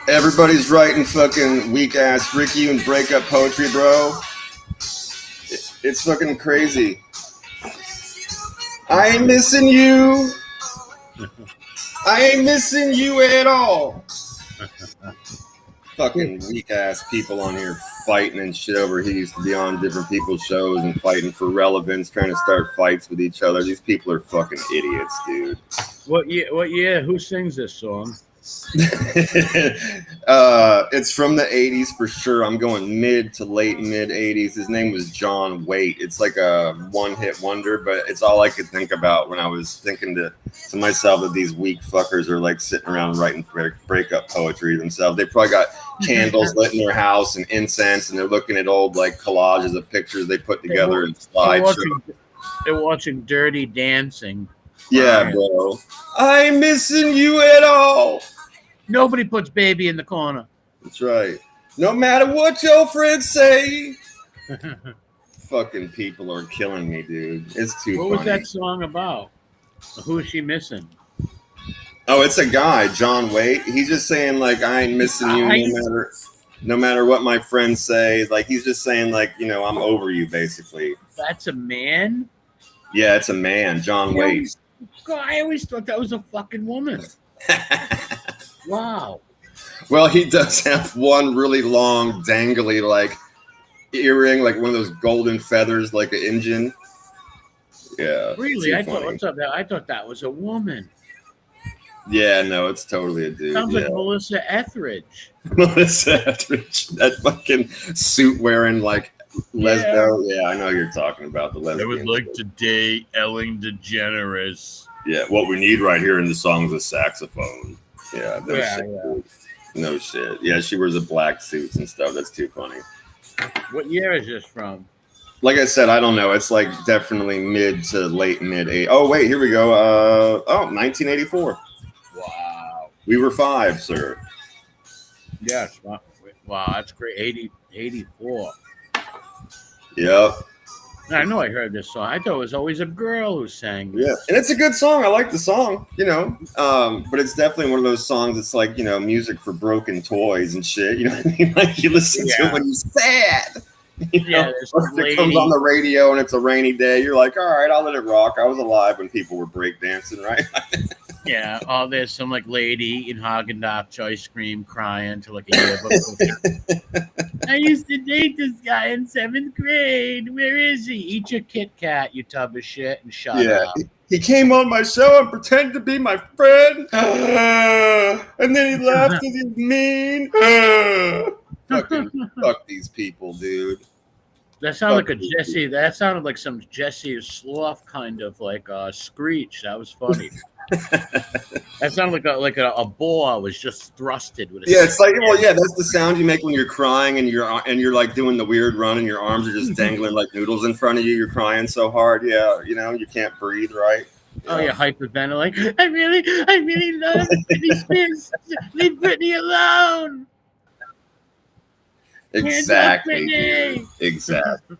Everybody's writing fucking weak ass Ricky and breakup poetry, bro. It's fucking crazy. I ain't missing you. I ain't missing you at all. Fucking weak ass people on here fighting and shit over. He used to be on different people's shows and fighting for relevance, trying to start fights with each other. These people are fucking idiots, dude. What year? Who sings this song? It's from the 80s for sure. I'm going mid 80s. His name was John Waite. It's like a one-hit wonder, but it's all I could think about when I was thinking to myself that these weak fuckers are like sitting around writing breakup poetry themselves. They probably got candles lit in their house and incense, and they're looking at old like collages of pictures they put together and slideshows. They're watching Dirty Dancing. Yeah, bro. I ain't missing you at all. Nobody puts baby in the corner. That's right. No matter what your friends say. Fucking people are killing me, dude. It's too funny. What was that song about? Who is she missing? Oh, it's a guy, John Waite. He's just saying, like, I ain't missing you no matter what my friends say. Like, he's just saying, like, you know, I'm over you, basically. That's a man? Yeah, it's a man, John Waite. God, I always thought that was a fucking woman. Wow. Well, he does have one really long, dangly, like, earring, like one of those golden feathers, like an engine. Yeah. Really? I thought that was a woman. Yeah, no, it's totally a dude. Sounds like Melissa Etheridge. Melissa Etheridge, that fucking suit wearing, like, lesbo. Yeah, I know you're talking about the lesbian. I would like to date Ellen DeGeneres. Yeah, what we need right here in the song is a saxophone. Yeah, no shit. Yeah, she wears a black suits and stuff. That's too funny. What year is this from? Like I said, I don't know. It's like definitely mid to late mid 80s. Oh, wait, here we go. 1984. Wow. We were 5, sir. Yes. Wow, that's great. 84. Yep. I know I heard this song. I thought it was always a girl who sang this. Yeah, and it's a good song. I like the song, you know. But it's definitely one of those songs that's like, you know, music for broken toys and shit. You know what I mean? Like you listen to it when you're sad. You know? Or if it comes on the radio and it's a rainy day, you're like, all right, I'll let it rock. I was alive when people were breakdancing, right? Yeah, there's some like lady eating Haagen-Dazs ice cream crying to like a yearbook. I used to date this guy in 7th grade. Where is he? Eat your Kit Kat, you tub of shit, and shut up. He came on my show and pretended to be my friend. And then he laughed because he's mean. Fuck these people, dude. That sounded like a Jesse. That sounded like some Jesse Sloth kind of like screech. That was funny. That sounded like a boar was just thrusted with a it's like that's the sound you make when you're crying and you're like doing the weird run and your arms are just dangling like noodles in front of you. You're crying so hard, you know, you can't breathe, right? Oh yeah, hyperventilate. I really love Britney Spears. Leave Britney alone. Exactly, dude. Exactly.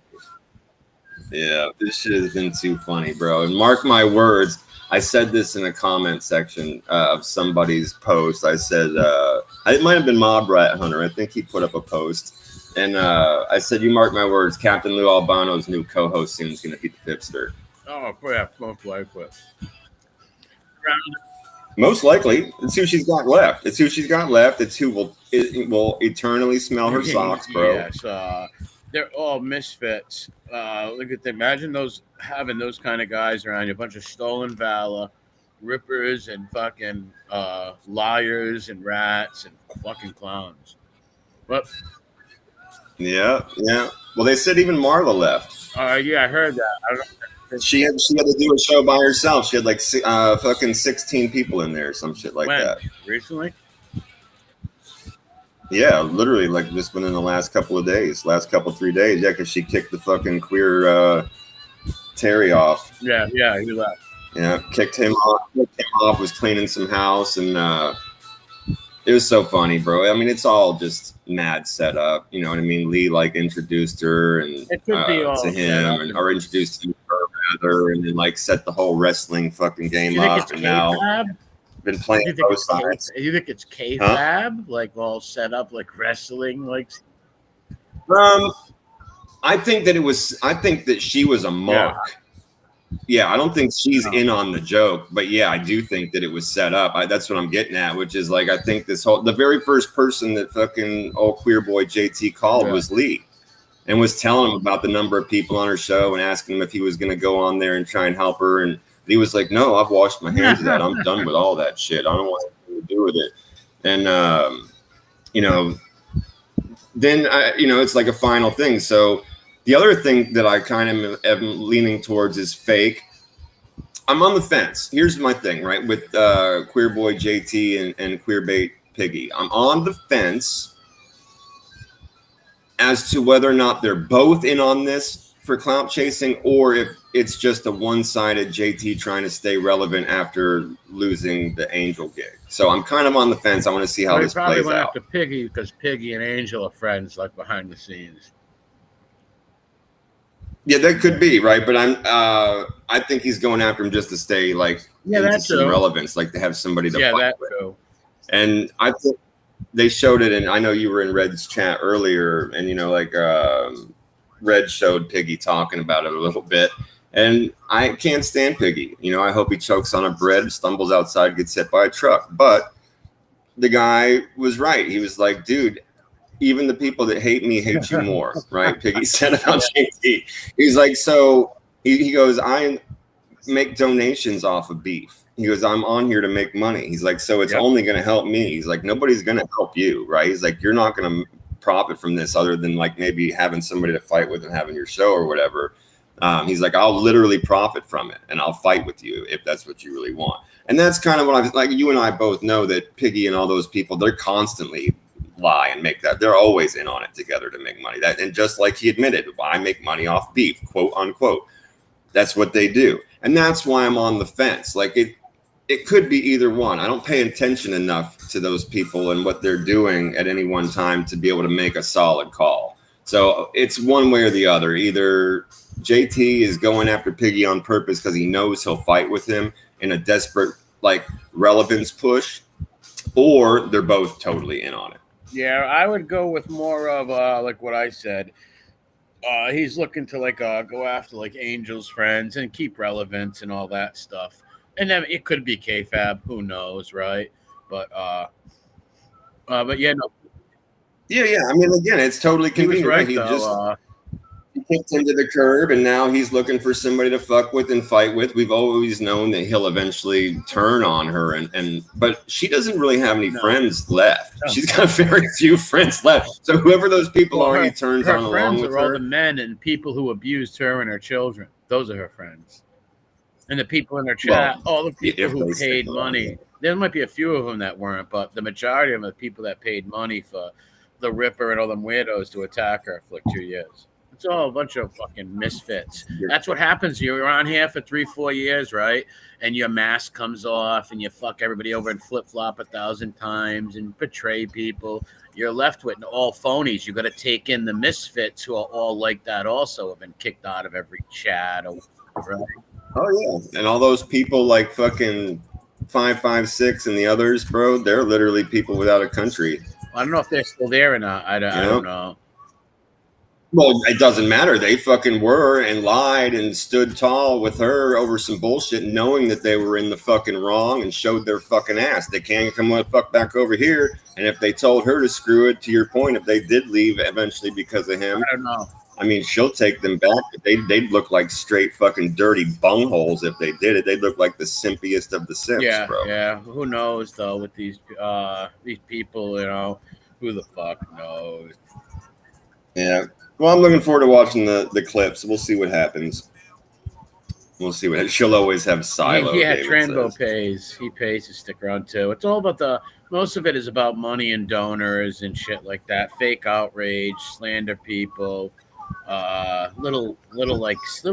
Yeah, this shit has been too funny, bro. And mark my words, I said this in a comment section of somebody's post. I said, it might have been Mob Rat Hunter. I think he put up a post. And I said, you mark my words, Captain Lou Albano's new co-host soon is going to be the Fipster. Oh, yeah, most likely. Most likely. It's who she's got left. It's who will eternally smell her socks, bro. Yes, they're all misfits. Look at them. Imagine having those kind of guys around you, a bunch of stolen valor, rippers, and fucking liars and rats and fucking clowns. But yeah. Well, they said even Marla left. Yeah, I heard that. I don't know. She had to do a show by herself. She had like fucking 16 people in there, some shit like that. Recently? Yeah, literally, like just within the last 3 days. Yeah, because she kicked the fucking queer Terry off. Yeah, he left. Yeah, kicked him off, was cleaning some house, and it was so funny, bro. I mean, it's all just mad setup. You know what I mean? Lee like introduced her and to him, or introduced him to her rather, and then like set the whole wrestling fucking game up. And now been playing both sides. You think it's K-Fab, like all set up like wrestling, like? I think that she was a mark. Yeah, I don't think she's in on the joke, but yeah, I do think that it was set up. That's what I'm getting at, which is like I think the very first person that fucking old queer boy JT called was Lee, and was telling him about the number of people on her show and asking him if he was going to go on there and try and help her, and he was like, "No, I've washed my hands of that. I'm done with all that shit. I don't want anything to do with it." And you know, then it's like a final thing. So the other thing that I kind of am leaning towards is fake. I'm on the fence. Here's my thing, right? With queer boy JT and queer bait Piggy. I'm on the fence as to whether or not they're both in on this for clout chasing, or if it's just a one-sided JT trying to stay relevant after losing the Angel gig. So I'm kind of on the fence. I want to see how this plays out. Probably went after Piggy because Piggy and Angel are friends, like behind the scenes. Yeah, that could be right, but I think he's going after him just to stay like into some relevance, like to have somebody to fight with. True. And I think they showed it, and I know you were in Red's chat earlier, and Red showed Piggy talking about it a little bit, and I can't stand Piggy. I hope he chokes on a bread, stumbles outside, gets hit by a truck. But the guy was right. He was like, dude, even the people that hate me hate you more, right? Piggy said about JT. He's like, so he goes, I make donations off of beef. He goes, I'm on here to make money. He's like, so it's only going to help me. He's like, nobody's going to help you, right? He's like, you're not going to profit from this other than like maybe having somebody to fight with and having your show or whatever. He's like, I'll literally profit from it and I'll fight with you if that's what you really want. And that's kind of what I like. You and I both know that Piggy and all those people, they're constantly lie and make that. They're always in on it together to make money. And just like he admitted, I make money off beef, quote unquote. That's what they do. And that's why I'm on the fence. Like it could be either one. I don't pay attention enough to those people and what they're doing at any one time to be able to make a solid call. So it's one way or the other. Either JT is going after Piggy on purpose because he knows he'll fight with him in a desperate like relevance push, or they're both totally in on it. Yeah, I would go with more of like what I said. He's looking to like go after like Angel's friends and keep relevance and all that stuff. And then it could be K-Fab, who knows, right? But yeah, no. Yeah. I mean, again, it's totally convenient. Right, he kicked him to the curb, and now he's looking for somebody to fuck with and fight with. We've always known that he'll eventually turn on her, but she doesn't really have any friends left. No. She's got very few friends left. So whoever those people are, he turns on along with her. All the men and people who abused her and her children. Those are her friends. And the people in her chat, all the people who paid money. There might be a few of them that weren't, but the majority of them are people that paid money for the Ripper and all them weirdos to attack her for like 2 years. It's all a bunch of fucking misfits. That's what happens. You're on here for 3-4 years, right? And your mask comes off and you fuck everybody over and flip-flop 1,000 times and betray people. You're left with all phonies. You got to take in the misfits who are all like that also, have been kicked out of every chat. Right? Oh, yeah. And all those people like fucking 556 and the others, bro, they're literally people without a country. I don't know if they're still there or not. I don't know. Well, it doesn't matter. They fucking were and lied and stood tall with her over some bullshit, knowing that they were in the fucking wrong and showed their fucking ass. They can't come the fuck back over here. And if they told her to screw it, to your point, if they did leave eventually because of him, I don't know. I mean, she'll take them back. They'd look like straight fucking dirty bungholes if they did it. They'd look like the simpiest of the simps, bro. Yeah. Who knows though with these people? Who the fuck knows? Yeah. Well, I'm looking forward to watching the clips. We'll see what happens. We'll see what she'll always have Silo. Yeah, Tranbo pays. He pays to stick around too. It's all about most of it is about money and donors and shit like that. Fake outrage, slander people, little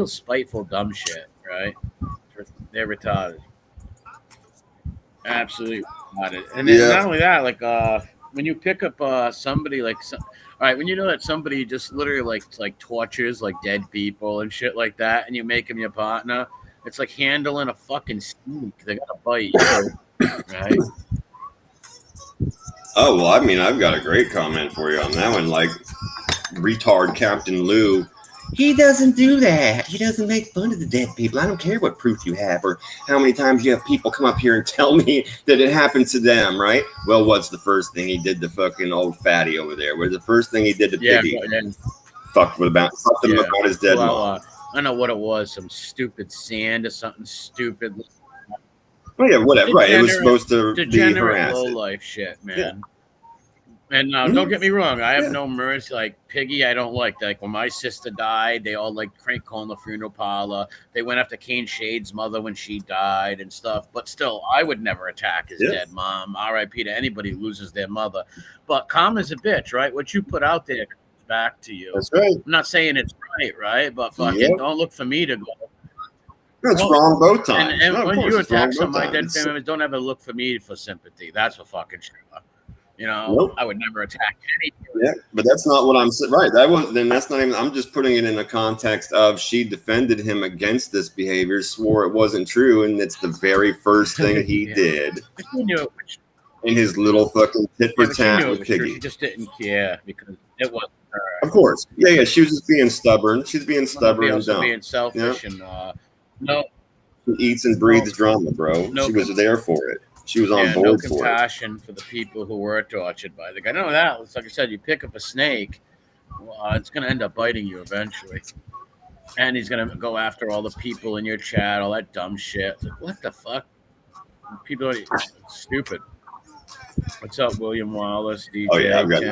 spiteful dumb shit, right? They're retarded. Absolutely retarded. And then not only that, like when you pick up somebody like all right, when you know that somebody just literally like tortures like dead people and shit like that, and you make him your partner, it's like handling a fucking snake. They gotta bite you. right? Oh, well, I mean, I've got a great comment for you on that one. Like, retard Captain Lou, he doesn't do that. He doesn't make fun of the dead people. I don't care what proof you have or how many times you have people come up here and tell me that it happened to them, right? Well, what's the first thing he did to fucking old fatty over there? What's the first thing he did to Piggy? Fucked him about his dead mom. I don't know what it was, some stupid sand or something stupid. Oh, yeah, whatever. Right. It was supposed to be harassing. Low life shit, man. Yeah. And don't get me wrong, I have no mercy. Like Piggy, I don't like. Like when my sister died, they all like crank calling the funeral parlor. They went after Kane Shade's mother when she died and stuff. But still, I would never attack his dead mom. R.I.P. to anybody who loses their mother. But karma's a bitch, right? What you put out there comes back to you. That's right. I'm not saying it's right? But fucking don't look for me to go. It's wrong both times. And when you attack some of my dead family members, don't ever look for me for sympathy. That's for fucking sure. You know, I would never attack anyone. Yeah, but that's not what I'm saying. Right. That was then that's not even, I'm just putting it in the context of she defended him against this behavior, swore it wasn't true, and it's the very first thing he did. He knew it was in his little fucking tit for tat with Piggy. She just didn't care because it wasn't her. Of course. Yeah, she was just being stubborn. She's being stubborn and dumb. Being selfish and no. She eats and breathes drama, bro. She was there for it. She was on board for it. No compassion for the people who were tortured by the guy. No, that it's like I said, you pick up a snake, it's going to end up biting you eventually. And he's going to go after all the people in your chat, all that dumb shit. Like, what the fuck? People are stupid. What's up, William Wallace, DJ? Oh yeah, I've got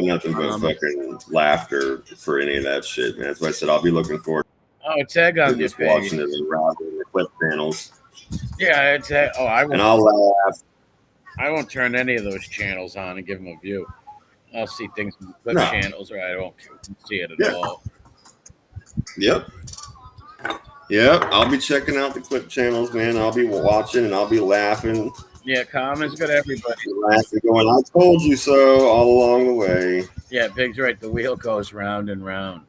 nothing but fucking laughter for any of that shit, man. That's why I said I'll be looking forward. Oh, tag on just watching it and browsing the clip panels. Yeah, it's I won't. And I'll laugh. I won't turn any of those channels on and give them a view. I'll see things in the clip channels, or I won't see it at all. Yep. I'll be checking out the clip channels, man. I'll be watching and I'll be laughing. Yeah, comments got everybody laughing, going, "I told you so," all along the way. Yeah, Big's right. The wheel goes round and round.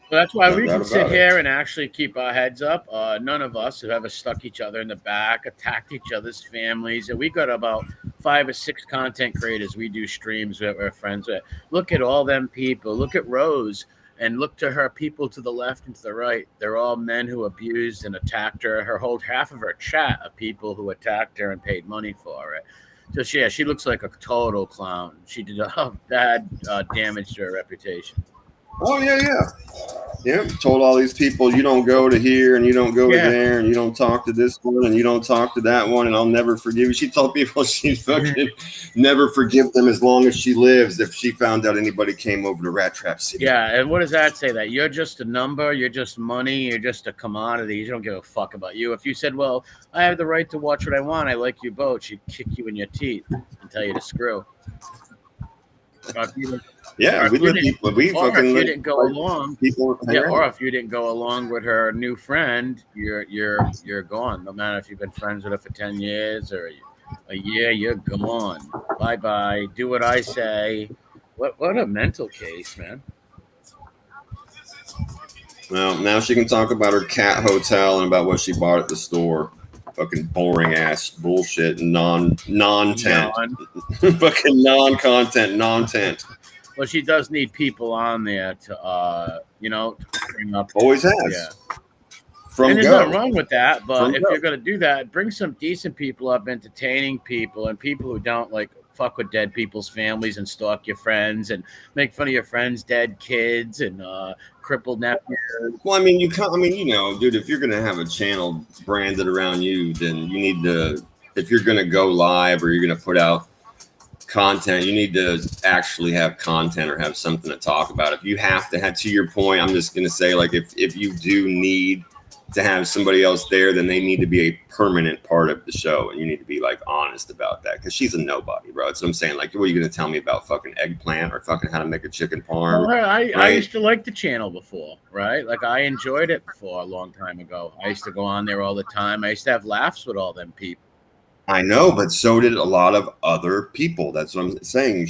So that's why we can sit here and actually keep our heads up. None of us have ever stuck each other in the back, attacked each other's families. And we got about 5 or 6 content creators we do streams with, we're friends with. Look at all them people. Look at Rose and look to her people to the left and to the right. They're all men who abused and attacked her. Her whole half of her chat are people who attacked her and paid money for it. So she looks like a total clown. She did a bad damage to her reputation. Oh, yeah. Told all these people, you don't go to here and you don't go to there and you don't talk to this one and you don't talk to that one and I'll never forgive you. She told people she'd fucking never forgive them as long as she lives if she found out anybody came over to RatTrapCity. Yeah, and what does that say? That you're just a number, you're just money, you're just a commodity. You don't give a fuck about you. If you said, well, I have the right to watch what I want, I like you both, she'd kick you in your teeth and tell you to screw. Yeah, if you didn't go along, or if you didn't go along with her new friend, you're gone. No matter if you've been friends with her for 10 years or a year, you're gone. Bye. Do what I say. What a mental case, man. Well, now she can talk about her cat hotel and about what she bought at the store. Fucking boring ass bullshit, non-tent. Fucking non-content, non-tent. Well, she does need people on there to, bring up. Always has. Yeah. And there's nothing wrong with that, but if you're going to do that, bring some decent people up, entertaining people, and people who don't like fuck with dead people's families and stalk your friends and make fun of your friends' dead kids and crippled nephews. Well, I mean, dude, if you're going to have a channel branded around you, then you need to, if you're going to go live or you're going to put out content, you need to actually have content or have something to talk about. If you have to have, to your point, I'm just going to say, like, if you do need to have somebody else there, then they need to be a permanent part of the show, and you need to be like honest about that, because she's a nobody, bro. That's what I'm saying. Like, what are you going to tell me about fucking eggplant or fucking how to make a chicken parm? Well, I used to like the channel before, right? Like, I enjoyed it before a long time ago. I used to go on there all the time. I used to have laughs with all them people. I know, but so did a lot of other people. That's what I'm saying.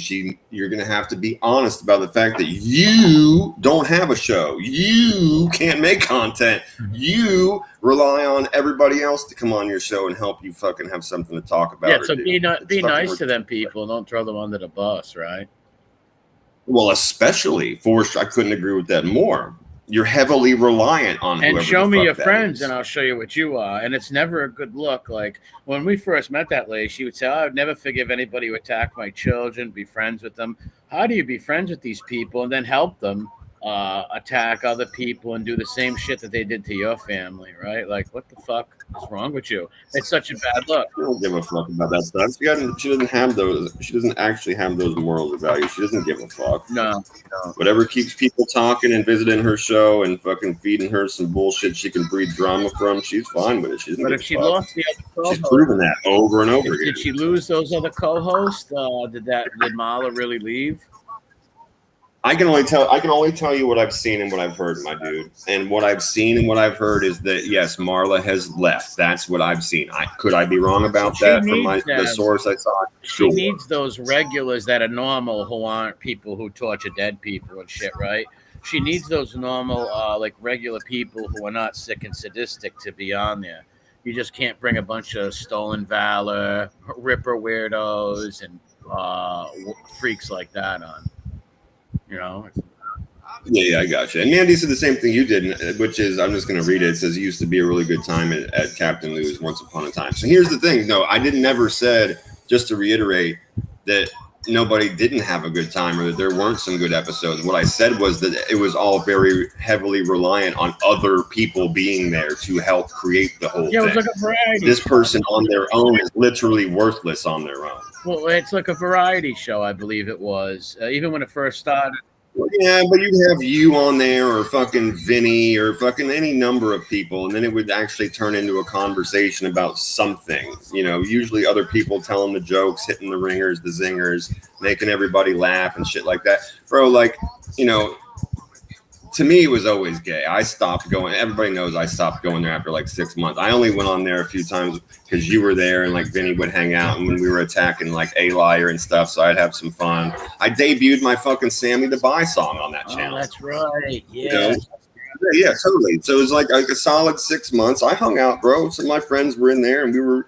You're going to have to be honest about the fact that you don't have a show. You can't make content. You rely on everybody else to come on your show and help you fucking have something to talk about. Yeah, or so do. be nice to them people. Don't throw them under the bus, right? Well, especially I couldn't agree with that more. You're heavily reliant on And whoever show the me fuck your that friends, is. and I'll show you what you are. And it's never a good look. Like when we first met that lady, she would say, "I would never forgive anybody who attacked my children. Be friends with them." How do you be friends with these people and then help them attack other people and do the same shit that they did to your family? Right? Like, what the fuck is wrong with you? It's such a bad look. She don't give a fuck about that stuff. She doesn't have those. She doesn't actually have those morals or values. She doesn't give a fuck. No. Whatever keeps people talking and visiting her show and fucking feeding her some bullshit she can breed drama from, she's fine with it. She doesn't But give if a she fuck. lost the other She's co-host, proven that over and over again. did she lose those other co-hosts? Did Mala really leave? I can only tell you what I've seen and what I've heard, my dude. And what I've seen and what I've heard is that yes, Marla has left. That's what I've seen. Could I be wrong about She that from needs the source I saw? She needs those regulars that are normal who aren't people who torture dead people and shit, right? She needs those normal, like regular people who are not sick and sadistic to be on there. You just can't bring a bunch of stolen valor, ripper weirdos, and freaks like that on. You know? Yeah, I got you. And Mandy said the same thing you did, which is I'm just going to read it. It says it used to be a really good time at Captain Lou's once upon a time. So here's the thing. No, I never said, just to reiterate, that nobody didn't have a good time or that there weren't some good episodes. What I said was that it was all very heavily reliant on other people being there to help create the whole thing. It was like a variety. This person on their own is literally worthless on their own. Well, it's like a variety show, I believe it was. Even when it first started. Yeah, but you'd have you on there or fucking Vinny or fucking any number of people, and then it would actually turn into a conversation about something. You know, usually other people telling the jokes, hitting the ringers, the zingers, making everybody laugh and shit like that. Bro, like, you know, to me, it was always gay. I stopped going. Everybody knows I stopped going there after like 6 months. I only went on there a few times because you were there and like Vinny would hang out and when we were attacking like A Liar and stuff. So I'd have some fun. I debuted my fucking Sammy the Bye song on that channel. Oh, that's right. Yeah. You know? Yeah, totally. So it was like a solid 6 months. I hung out, bro. Some of my friends were in there and we were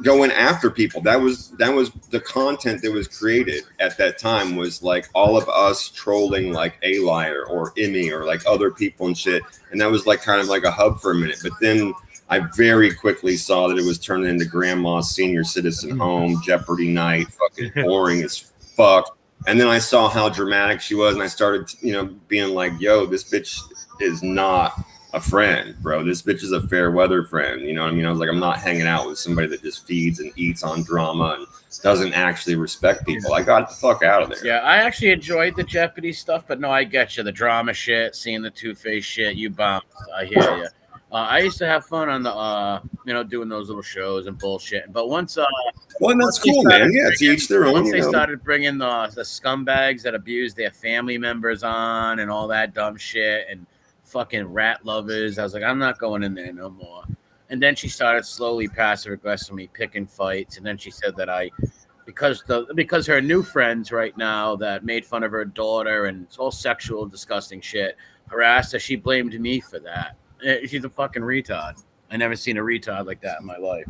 going after people. That was the content that was created at that time, was like all of us trolling like A Liar or Emmy or like other people and shit. And that was like kind of like a hub for a minute. But then I very quickly saw that it was turning into grandma's senior citizen home, Jeopardy night, fucking boring as fuck. And then I saw how dramatic she was and I started, you know, being like, yo, this bitch is not a friend, bro. This bitch is a fair weather friend. You know what I mean? I was like, I'm not hanging out with somebody that just feeds and eats on drama and doesn't actually respect people. I got the fuck out of there. Yeah, I actually enjoyed the Jeopardy stuff, but no, I get you. The drama shit, seeing the Two-Face shit, you bounced. I hear you. I used to have fun on the, you know, doing those little shows and bullshit. But once, well, that's cool, man. Yeah, to each their own. Once they started bringing the scumbags that abuse their family members on and all that dumb shit and fucking rat lovers, I was like, I'm not going in there no more. And then she started slowly passive aggressively picking fights. And then she said that because her new friends right now that made fun of her daughter and it's all sexual, disgusting shit, harassed her, she blamed me for that. She's a fucking retard. I never seen a retard like that in my life.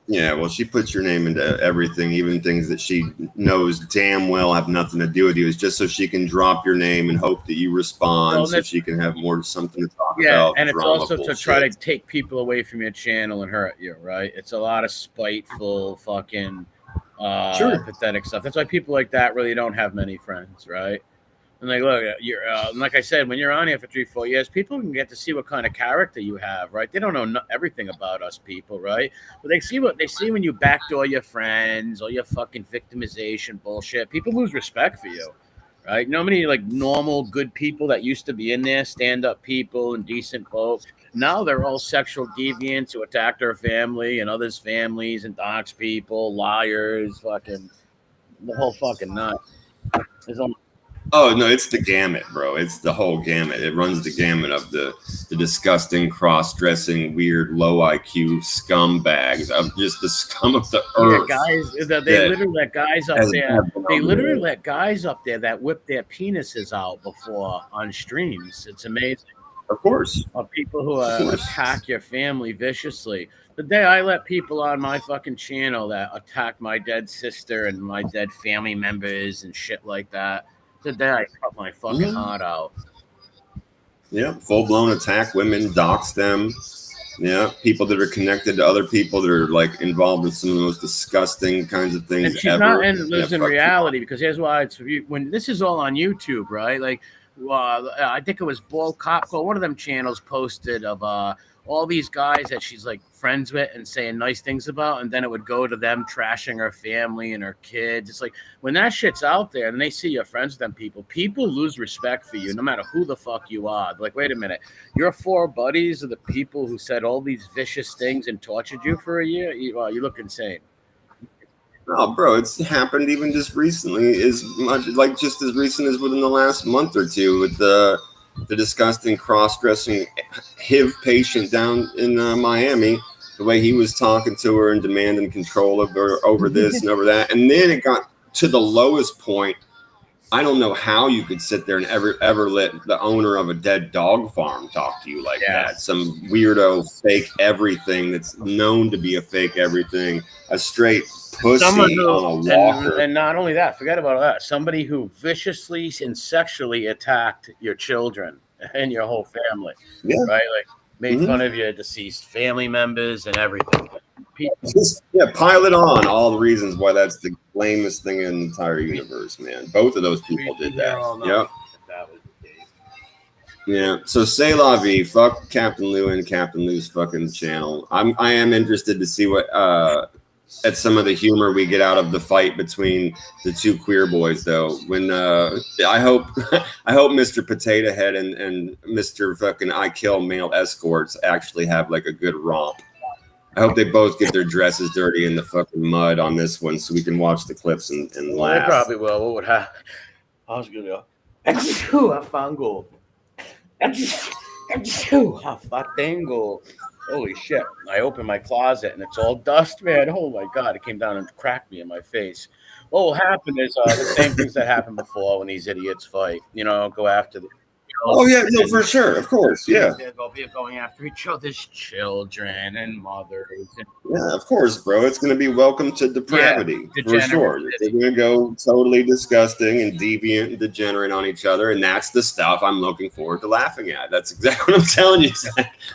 Yeah, well, she puts your name into everything, even things that she knows damn well have nothing to do with you. It's just so she can drop your name and hope that you respond, so she can have something to talk about. Yeah, and it's also to try to take people away from your channel and hurt you, right? It's a lot of spiteful, fucking, pathetic stuff. That's why people like that really don't have many friends, right? And like, look, you're like I said, when you're on here for 3-4 years, people can get to see what kind of character you have, right? They don't know everything about us people, right? But they see when you backdoor your friends or your fucking victimization bullshit. People lose respect for you, right? You know how many like normal good people that used to be in there, stand-up people and decent folks. Now they're all sexual deviants who attack their family and others' families and dox people, liars, fucking the whole fucking nut. Oh no, it's the gamut, bro. It's the whole gamut. It runs the gamut of the disgusting, cross-dressing, weird, low IQ scumbags of just the scum of the earth. Yeah, guys. They literally let guys up there. They literally let guys up there that whip their penises out before on streams. It's amazing. Of course. Of people who attack your family viciously. The day I let people on my fucking channel that attack my dead sister and my dead family members and shit like that. The day I cut my fucking heart out. Yeah, full-blown attack women, dox them. Yeah, people that are connected to other people that are like involved in some of the most disgusting kinds of things and she's ever. Not and lives in reality because here's why it's when this is all on YouTube, right? Like, I think it was Bull Copco, one of them channels posted of all these guys that she's like friends with and saying nice things about, and then it would go to them trashing her family and her kids. It's like when that shit's out there and they see you're friends with them people lose respect for you no matter who the fuck you are. Like, wait a minute, your 4 buddies are the people who said all these vicious things and tortured you for a year? You look insane. No, bro, it's happened even just recently, as much like just as recent as within the last month or two with the disgusting cross-dressing HIV patient down in Miami, the way he was talking to her and demanding control of her over this and over that. And then it got to the lowest point. I don't know how you could sit there and ever let the owner of a dead dog farm talk to you like that. Some weirdo fake everything that's known to be a fake everything, a straight pussy on a walker. And not only that, forget about that. Somebody who viciously and sexually attacked your children and your whole family. Yeah. Right? Like made fun of your deceased family members and everything. Pile it on all the reasons why that's the lamest thing in the entire universe, man. Both of those people did that. Yep. That was the case. Yeah. So say la vie. Fuck Captain Lou and Captain Lou's fucking channel. I am interested to see what at some of the humor we get out of the fight between the 2 queer boys, though. When I hope Mr. Potato Head and Mr. fucking I Kill Male Escorts actually have like a good romp. I hope they both get their dresses dirty in the fucking mud on this one so we can watch the clips and laugh. They probably will. What would happen? I was going to go, I found gold. Holy shit. I opened my closet and it's all dust, man. Oh my God. It came down and cracked me in my face. What will happen is the same things that happened before when these idiots fight. Go after the. Oh yeah, no, for sure, of course, yeah. They're going after each other's children and mothers. Yeah, of course, bro. It's going to be welcome to depravity for sure. They're going to go totally disgusting and deviant and degenerate on each other, and that's the stuff I'm looking forward to laughing at. That's exactly what I'm telling you.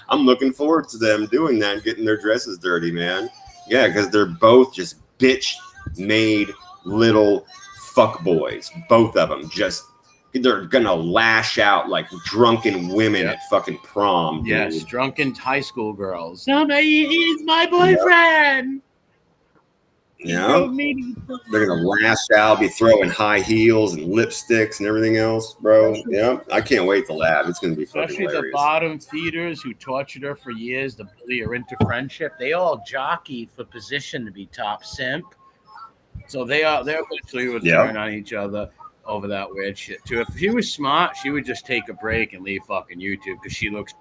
I'm looking forward to them doing that and getting their dresses dirty, man. Yeah, because they're both just bitch-made little fuck boys. Both of them just. They're gonna lash out like drunken women at fucking prom. Dude. Yes, drunken high school girls. Somebody is my boyfriend. Yeah, they're gonna lash out, be throwing high heels and lipsticks and everything else, bro. Yeah, I can't wait to laugh. It's gonna be fucking hilarious. Especially the bottom feeders who tortured her for years. The bully are into friendship. They all jockey for position to be top simp. So they're literally would turn on each other over that weird shit too. If she was smart, she would just take a break and leave fucking YouTube because she looks.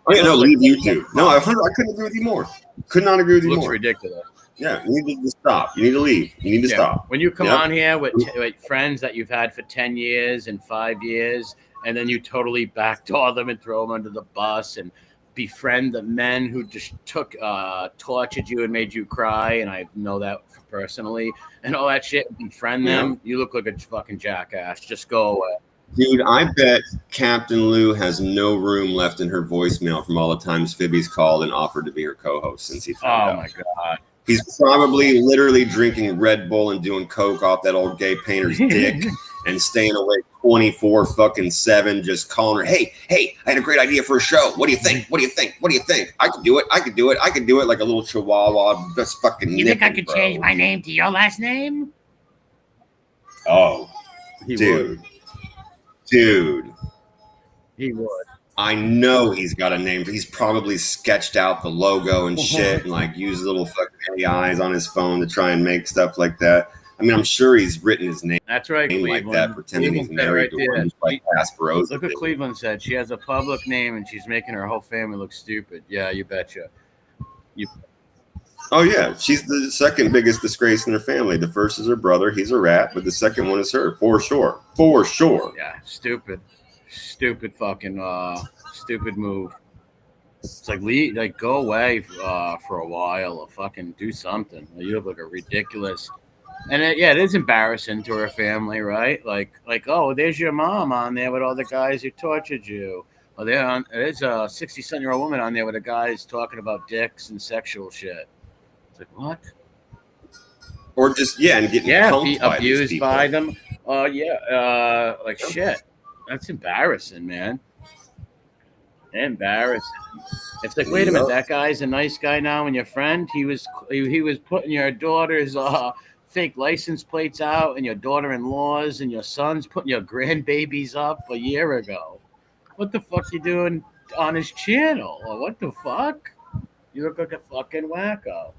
Oh yeah, no, leave YouTube. No, I couldn't agree with you more. Could not agree with you more. Looks ridiculous. Yeah, you need to stop. You need to leave. You need to stop. When you come on here with friends that you've had for 10 years and 5 years, and then you totally backdoor them and throw them under the bus and befriend the men who just tortured you and made you cry, and I know that personally, and all that shit, befriend them, you look like a fucking jackass. Just go away. Dude, I bet Captain Lou has no room left in her voicemail from all the times Phoebe's called and offered to be her co-host since he found out. Oh my God. He's probably literally drinking Red Bull and doing coke off that old gay painter's dick and staying awake 24/7, just calling her, hey, I had a great idea for a show. What do you think? I could do it like a little chihuahua. Just fucking. You think I could change my name to your last name? Oh, dude. He would. I know he's got a name. He's probably sketched out the logo and shit and like used little fucking AIs on his phone to try and make stuff like that. I mean, I'm sure he's written his name That's right, like Cleveland. that, pretending he's married to one, like Kasparov. Look what Cleveland said. She has a public name and she's making her whole family look stupid. Yeah, you betcha. Oh yeah, she's the second biggest disgrace in her family. The first is her brother; he's a rat, but the second one is her, for sure, for sure. Yeah, stupid fucking stupid move. It's like go away for a while or fucking do something. You look like a ridiculous. And it is embarrassing to her family, right? Like, oh, there's your mom on there with all the guys who tortured you. Well, there's a 60-something-year-old woman on there with the guys talking about dicks and sexual shit. It's like, what? Or just and getting be abused by them. Like shit. That's embarrassing, man. Embarrassing. It's like, wait a minute, that guy's a nice guy now and your friend. He was putting your daughter's fake license plates out and your daughter-in-laws and your sons putting your grandbabies up a year ago. What the fuck you doing on his channel? Or what the fuck? You look like a fucking wacko.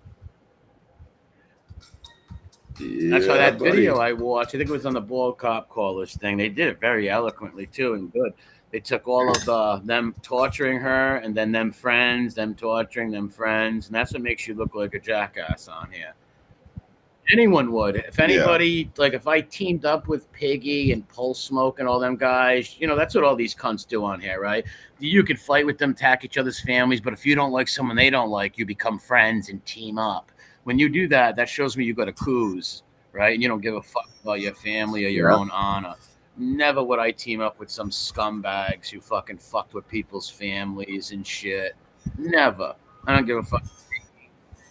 Yeah, that's why that video I watched, I think it was on the Bald Cop Callers thing. They did it very eloquently too and good. They took all of them torturing her and then them friends, them torturing them friends. And that's what makes you look like a jackass on here. Anyone would. If anybody, like if I teamed up with Piggy and Pulse Smoke and all them guys, that's what all these cunts do on here, right? You could fight with them, attack each other's families, but if you don't like someone they don't like, you become friends and team up. When you do that, that shows me you go to coups, right? And you don't give a fuck about your family or your own honor. Never would I team up with some scumbags who fucking fucked with people's families and shit. Never. I don't give a fuck.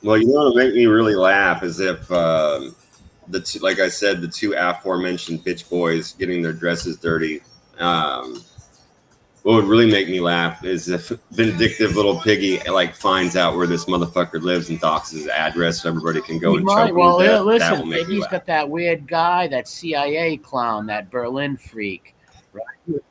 Well, you know what would make me really laugh is if like I said, the two aforementioned bitch boys getting their dresses dirty. What would really make me laugh is if vindictive little Piggy finds out where this motherfucker lives and docks his address so everybody can go and choke him to death. Listen, Piggy's got that weird guy, that CIA clown, that Berlin freak. Right?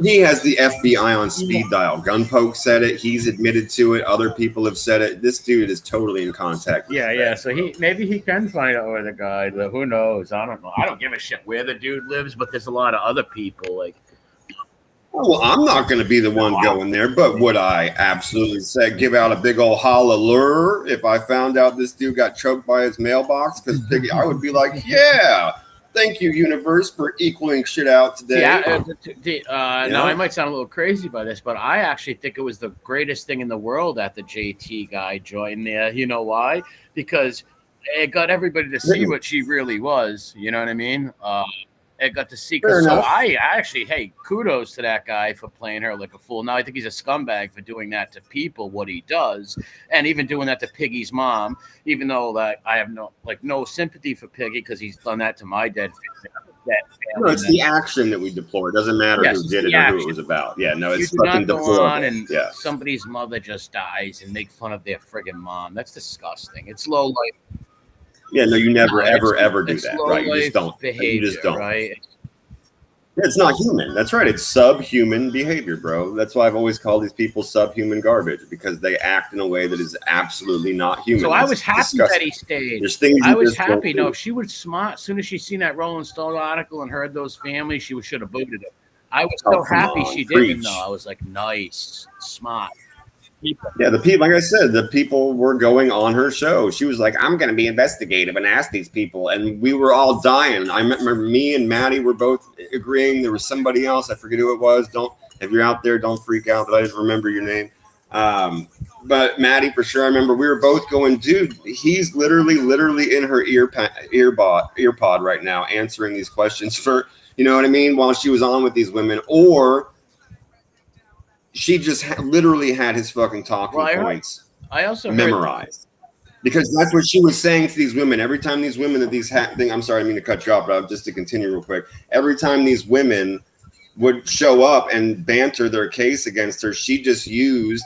He has the FBI on speed dial. Gunpoke said it. He's admitted to it. Other people have said it. This dude is totally in contact with Yeah. So maybe he can find out where the guy lives. Who knows? I don't know. I don't give a shit where the dude lives, but there's a lot of other people well, I'm not going to be the one going there, but would I absolutely give out a big old hallelujah if I found out this dude got choked by his mailbox? Because Piggy, I would be like, yeah, thank you, universe, for equaling shit out today. Now, I might sound a little crazy by this, but I actually think it was the greatest thing in the world that the JT guy joined there. You know why? Because it got everybody to see what she really was. You know what I mean? I got to see. So I actually, hey, kudos to that guy for playing her like a fool. Now I think he's a scumbag for doing that to people, what he does, and even doing that to Piggy's mom. Even though I have no sympathy for Piggy because he's done that to my dead family. No, it's the action that we deplore. It doesn't matter who did it or who it was about. Yeah, no, it's fucking deplorable. And somebody's mother just dies and make fun of their friggin' mom. That's disgusting. It's low life. Yeah, no, you never, ever do that, right? You just don't. Behavior, you just don't. Right? It's not human. That's right. It's subhuman behavior, bro. That's why I've always called these people subhuman garbage, because they act in a way that is absolutely not human. So I was happy that he stayed. I was happy. No, if she was smart, as soon as she seen that Rolling Stone article and heard those families, she should have booted him. I was so happy she didn't, though. I was like, nice, smart. Yeah, the people, like I said, the people were going on her show. She was like, I'm going to be investigative and ask these people. And we were all dying. I remember me and Maddie were both agreeing. There was somebody else. I forget who it was. If you're out there, don't freak out that I didn't remember your name. But Maddie, for sure, I remember we were both going, dude, he's literally in her earpod right now answering these questions for, you know what I mean, while she was on with these women. Or she just literally had his fucking talking points I also memorized. Because that's what she was saying to these women. Every time these women I'm sorry, I mean to cut you off, but just to continue real quick. Every time these women would show up and banter their case against her, she just used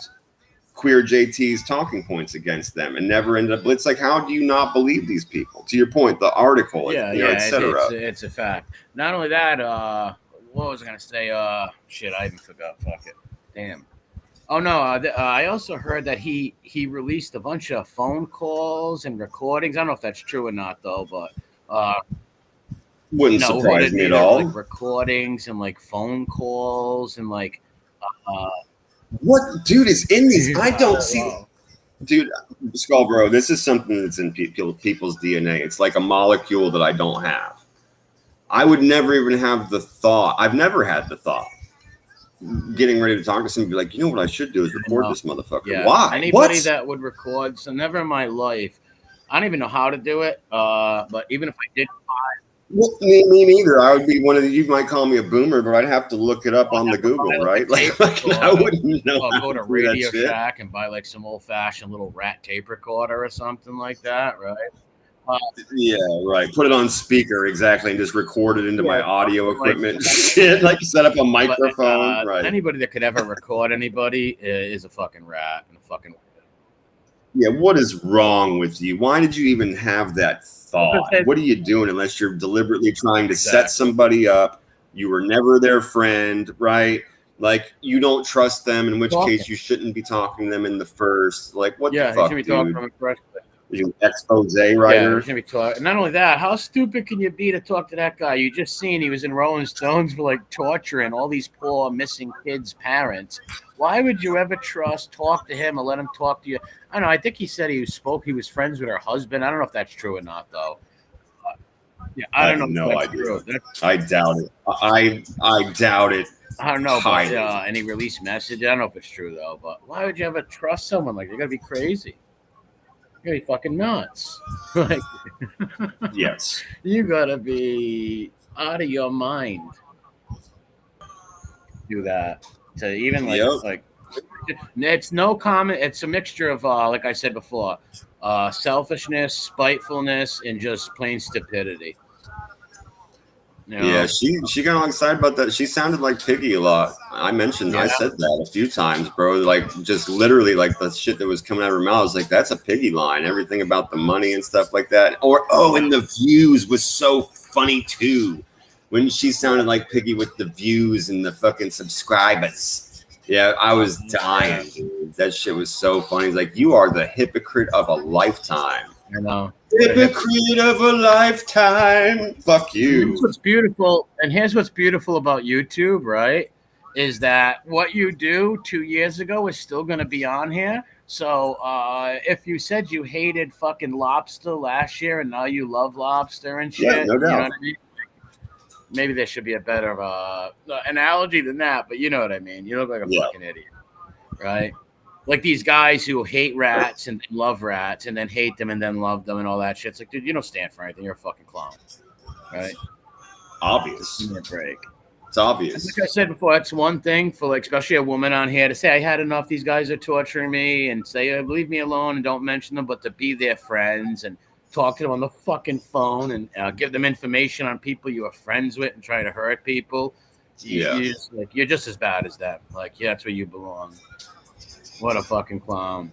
Queer JT's talking points against them and never ended up. It's like, how do you not believe these people? To your point, the article, etc. It's a fact. Not only that, what was I going to say? Shit, I even forgot. Fuck it. Damn. Oh no! I also heard that he released a bunch of phone calls and recordings. I don't know if that's true or not, though. But Wouldn't surprise me at all. Like recordings and like phone calls and like what dude is in these? I don't see. Dude, Skull Bro, this is something that's in people's DNA. It's like a molecule that I don't have. I would never even have the thought. I've never had the thought. Getting ready to talk to somebody, be like, you know what I should do is record this motherfucker. Yeah. Why? Anybody that would record, so never in my life. I don't even know how to do it. But even if I did, well, me neither. I would be one of the. You might call me a boomer, but I'd have to look it up on the Google, right? Like I wouldn't know. I'll go to Radio Shack and buy like some old-fashioned little rat tape recorder or something like that, right? Yeah, right. Put it on speaker, exactly, and just record it into my audio equipment. Shit, like set up a microphone. Right. Anybody that could ever record anybody is a fucking rat and a fucking. Yeah, what is wrong with you? Why did you even have that thought? What are you doing unless you're deliberately trying to set somebody up? You were never their friend, right? Like, you don't trust them, in which case you shouldn't be talking to them in the first. Like, what the fuck, dude? You expose writer? Yeah, he's gonna be talking. Not only that, how stupid can you be to talk to that guy? You just seen he was in Rolling Stones for like torturing all these poor missing kids' parents. Why would you ever talk to him or let him talk to you? I don't know. I think he said he was friends with her husband. I don't know if that's true or not, though. Yeah, I don't know. No idea. I doubt it. I doubt it. I don't know. But, and he released message. I don't know if it's true though. But why would you ever trust someone like that? You gotta be crazy. You gotta be fucking nuts. Like, yes. You gotta be out of your mind. Do that. To even like it's no comment. It's a mixture of like I said before, selfishness, spitefulness, and just plain stupidity. You know? Yeah, she got all excited about that. She sounded like Piggy a lot. I said that a few times, bro. Like, just literally, like, the shit that was coming out of her mouth, I was like, that's a Piggy line. Everything about the money and stuff like that. And the views was so funny too. When she sounded like Piggy with the views and the fucking subscribers. Yeah, I was dying, dude. That shit was so funny. It's like, you are the hypocrite of a lifetime. I know. Hypocrite of a lifetime. Fuck you. Here's what's beautiful about YouTube, right? Is that what you do 2 years ago is still going to be on here. So if you said you hated fucking lobster last year and now you love lobster and shit, no doubt. You know what I mean? Maybe there should be a better analogy than that, but you know what I mean. You look like a fucking idiot, right? Like these guys who hate rats and love rats and then hate them and then love them and all that shit. It's like, dude, you don't stand for anything. You're a fucking clown, right? Obvious. Give me a break. It's obvious. Like I said before, that's one thing for like, especially a woman on here to say, I had enough. These guys are torturing me and say, leave me alone and don't mention them, but to be their friends and talk to them on the fucking phone and give them information on people you are friends with and try to hurt people. You're just as bad as them. Like, yeah, that's where you belong. What a fucking clown.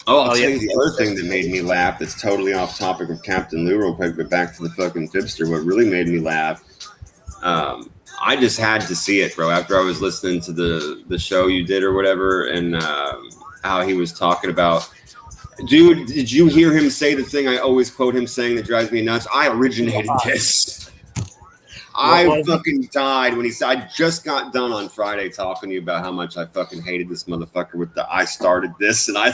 I'll tell you the other thing that made me laugh that's totally off topic of Captain Lou real quick, but back to the fucking Fibster. What really made me laugh, I just had to see it, bro, after I was listening to the show you did or whatever, and how he was talking about, dude, did you hear him say the thing I always quote him saying that drives me nuts? I originated this. I fucking died when he said, I just got done on Friday talking to you about how much I fucking hated this motherfucker with the I started this and I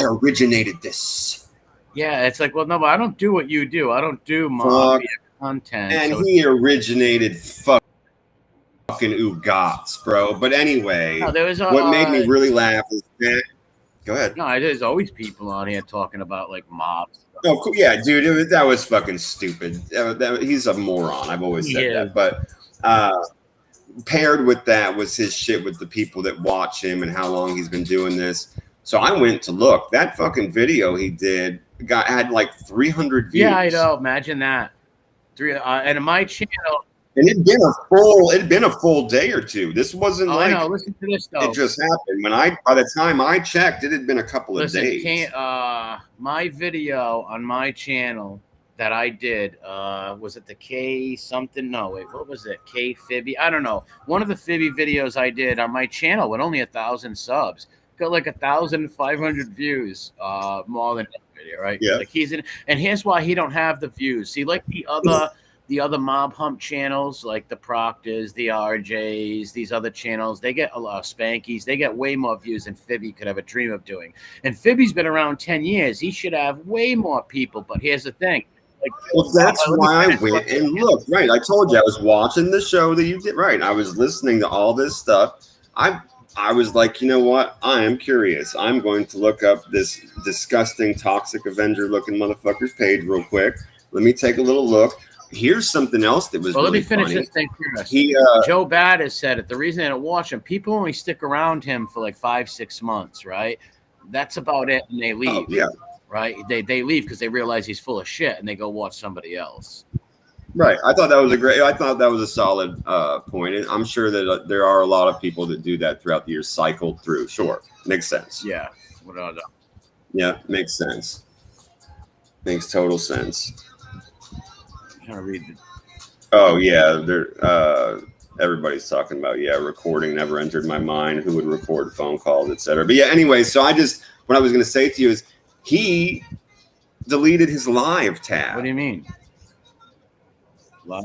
originated this. Yeah, it's like, well, no, but I don't do what you do. I don't do mafia content. And he originated fucking Ugats, bro. But anyway, what made me really laugh is that. Go ahead. No, there's always people on here talking about like mobs. Oh, cool. Yeah, dude, that was fucking stupid. He's a moron. I've always said that. But paired with that was his shit with the people that watch him and how long he's been doing this. So I went to look. That fucking video he did had like 300 views. Yeah, I know. Imagine that. And in my channel. And it'd been a full day or two. This wasn't like. I know. Listen to this though. It just happened by the time I checked, it had been a couple of days. My video on my channel that I did was it the K something? No, wait, what was it? K Fibby? I don't know. One of the Fibby videos I did on my channel with only 1,000 subs got like 1,500 views, more than that video, right? Yeah. Like he's in, and here's why he don't have the views. See, like the other mob hump channels, like the Proctors, the RJs, these other channels, they get a lot of Spankies. They get way more views than Fibby could ever dream of doing. And Fibby's been around 10 years. He should have way more people. But here's the thing. Like, well, that's why I went and looked. Right. I told you I was watching the show that you did. Right. I was listening to all this stuff. I was like, you know what? I am curious. I'm going to look up this disgusting toxic Avenger looking motherfucker's page real quick. Let me take a little look. Here's something else that was really funny. Let me finish this thing first. Joe Bad has said it. The reason I don't watch him, people only stick around him for like 5-6 months, right? That's about it, and they leave. Oh, yeah. Right? They leave because they realize he's full of shit, and they go watch somebody else. Right. I thought that was a solid point. And I'm sure that there are a lot of people that do that throughout the year, cycle through. Sure. Makes sense. Yeah. Yeah, makes sense. Makes total sense. I'm trying to read it. Oh yeah, everybody's talking about recording never entered my mind. Who would record phone calls, etc. But yeah, anyway, so what I was going to say to you is he deleted his live tab. What do you mean? Live?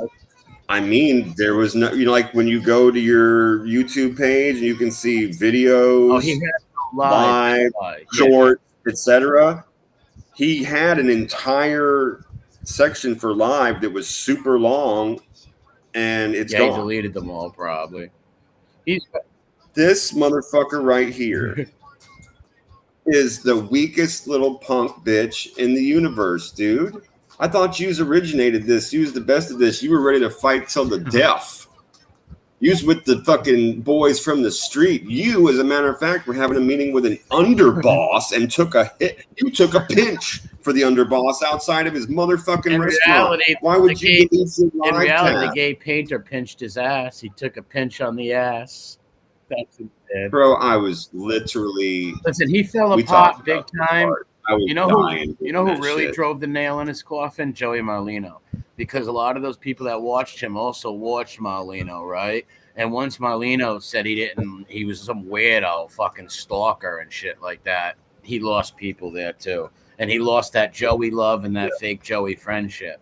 I mean, there was no, like when you go to your YouTube page and you can see videos, he had live, short, etc. He had an entire section for live that was super long, and it's gone. He deleted them all probably. This motherfucker right here is the weakest little punk bitch in the universe, dude. I thought you originated this. You was the best of this. You were ready to fight till the death. You was with the fucking boys from the street. You, as a matter of fact, were having a meeting with an underboss and took a hit. You took a pinch for the underboss outside of his motherfucking restaurant. Why would you delete your live In reality, tab? the gay painter pinched his ass. He took a pinch on the ass. That's what he did. Bro, I was literally... Listen, he fell apart big time. You know who really shit. drove the nail in his coffin? Joey Marlino. Because a lot of those people that watched him also watched Marlino, right? And once Marlino said he was some weirdo fucking stalker and shit like that, he lost people there too. And he lost that Joey love and that fake Joey friendship.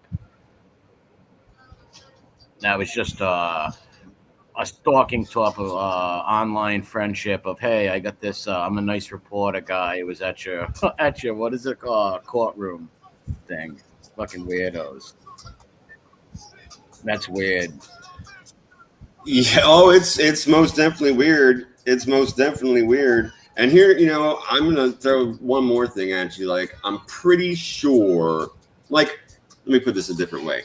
That was just a stalking type of online friendship of, hey, I got this, I'm a nice reporter guy who was at your what is it called, courtroom thing. Fucking weirdos. That's weird. Yeah, it's most definitely weird. It's most definitely weird. And here, I'm gonna throw one more thing at you. Like, I'm pretty sure, like, let me put this a different way.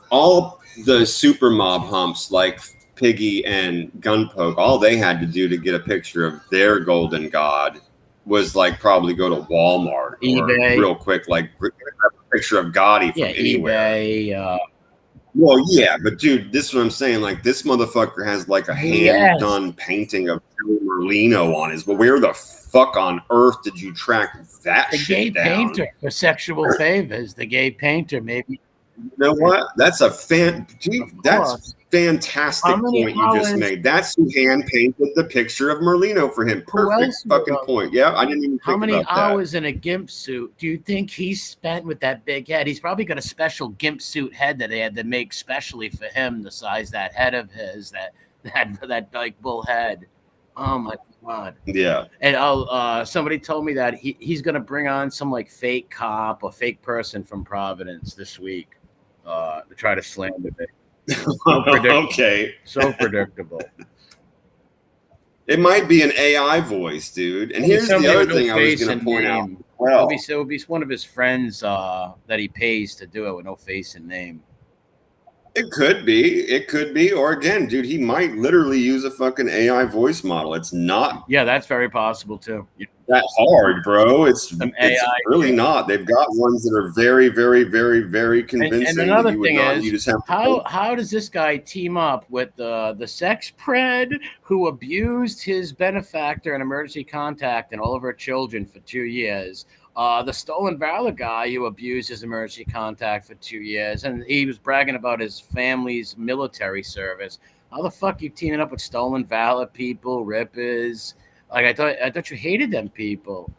All the super mob humps, like Piggy and Gunpoke, all they had to do to get a picture of their golden god was like probably go to Walmart eBay. Or real quick, like get a picture of Gotti from anywhere. eBay. Well, yeah, but dude, this is what I'm saying. Like, this motherfucker has like a hand-done painting of Merlino on his. But where the fuck on earth did you track that shit down? The gay painter for sexual favors. The gay painter, maybe. You know what? That's that's fantastic point you just made. That's who hand painted the picture of Merlino for him. Perfect fucking point. Yeah, I didn't even think about that. How many hours in a gimp suit do you think he spent with that big head? He's probably got a special gimp suit head that they had to make specially for him to size that head of his, that like bull head. Oh my God. Yeah. And somebody told me that he's gonna bring on some like fake cop or fake person from Providence this week to try to slander it. Okay. So predictable. It might be an AI voice, dude. And here's the other thing I was going to point out. Well, it would be one of his friends that he pays to do it with no face and name. It could be. Or again, dude, he might literally use a fucking AI voice model. It's not. Yeah, that's very possible too. That hard, bro. It's really not. They've got ones that are very, very, very, very convincing. And another thing is, how does this guy team up with the sex pred who abused his benefactor and emergency contact and all of her children for 2 years? The stolen valor guy who abused his emergency contact for 2 years, and he was bragging about his family's military service. How the fuck you teaming up with stolen valor people, rippers, Like I thought you hated them people.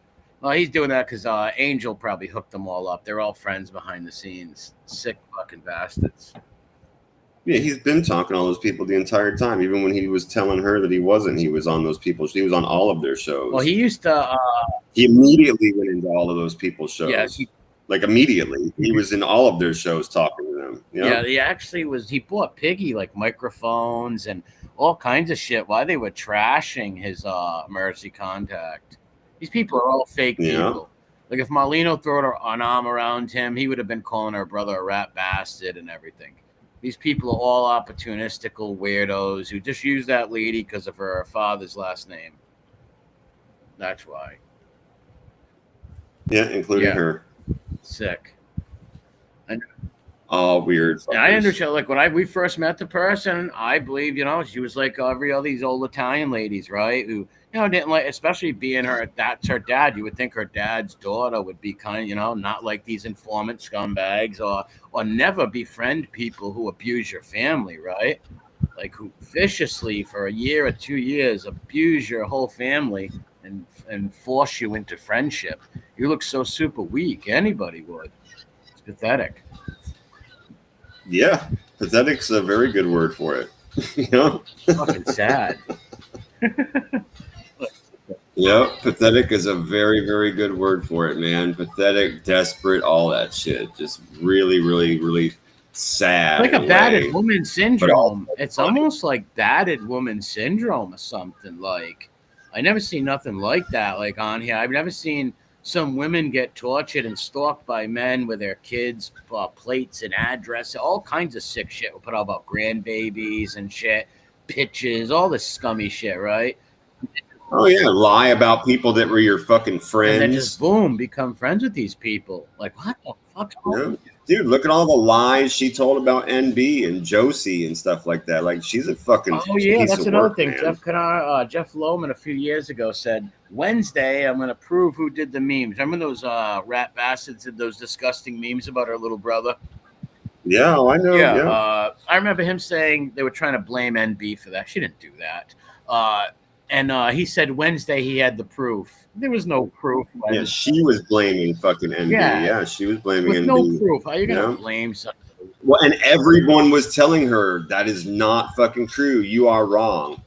Well, he's doing that because Angel probably hooked them all up. They're all friends behind the scenes. Sick fucking bastards. Yeah, he's been talking to all those people the entire time. Even when he was telling her that he wasn't, he was on those people. He was on all of their shows. Well, he used to. He immediately went into all of those people's shows. Yeah, like immediately, he was in all of their shows talking to them. You know? Yeah, he actually was. He bought Piggy like microphones and all kinds of shit while they were trashing his emergency contact. These people are all fake people. Like if Marleno threw an arm around him, he would have been calling her brother a rat bastard and everything. These people are all opportunistical weirdos who just use that lady because of her father's last name. That's why. Yeah, including her. Sick. All weird. And I understand. Like when we first met the person, I believe she was like every all these old Italian ladies, right? Who didn't like, especially being that's her dad. You would think her dad's daughter would be kind of not like these informant scumbags or never befriend people who abuse your family, right? Like who viciously for a year or 2 years abuse your whole family and force you into friendship. You look so super weak. Anybody would. It's pathetic. Yeah, pathetic's a very good word for it. Fucking sad. Yep, pathetic is a very, very good word for it, man. Pathetic, desperate, all that shit. Just really, really, really sad. Like a battered woman syndrome. It's almost like battered woman syndrome or something. Like, I never seen nothing like that. Like on here, I've never seen some women get tortured and stalked by men with their kids' plates and address, all kinds of sick shit. We'll put out about grandbabies and shit, pictures, all this scummy shit, right? Oh yeah, lie about people that were your fucking friends. And then just boom, become friends with these people. Like what the fuck? Yeah. Dude, look at all the lies she told about NB and Josie and stuff like that. Like she's a fucking piece that's of another work, thing. Man. Jeff Lohman a few years ago said, Wednesday I'm going to prove who did the memes. Remember those rat bastards did those disgusting memes about her little brother? Yeah, I know. Yeah. I remember him saying they were trying to blame NB for that. She didn't do that. And he said Wednesday he had the proof. There was no proof. Yeah, she was blaming fucking NB. Yeah, she was blaming with NB. No proof. How are you going to blame something? Well, and everyone was telling her that is not fucking true. You are wrong.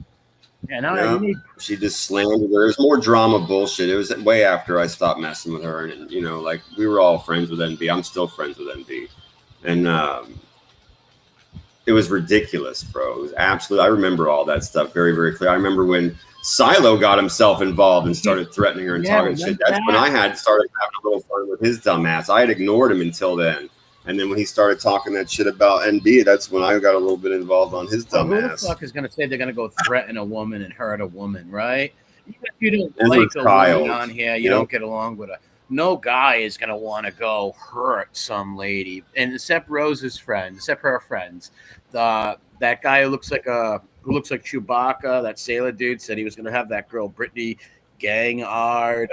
Yeah, she just slandered her. There was more drama bullshit. It was way after I stopped messing with her. And, like we were all friends with NB. I'm still friends with NB. And it was ridiculous, bro. It was absolutely. I remember all that stuff very, very clear. I remember when Silo got himself involved and started threatening her and talking shit. That's when I had started having a little fun with his dumb ass. I had ignored him until then. And then when he started talking that shit about NB, that's when I got a little bit involved on his dumb ass. Who the fuck is going to say they're going to go threaten a woman and hurt a woman, right? Even if you don't like a woman on here, you don't get along with her. No guy is going to want to go hurt some lady. And except Rose's friends, except her friends. That guy who looks like Chewbacca, that sailor dude, said he was going to have that girl Brittany Gangard.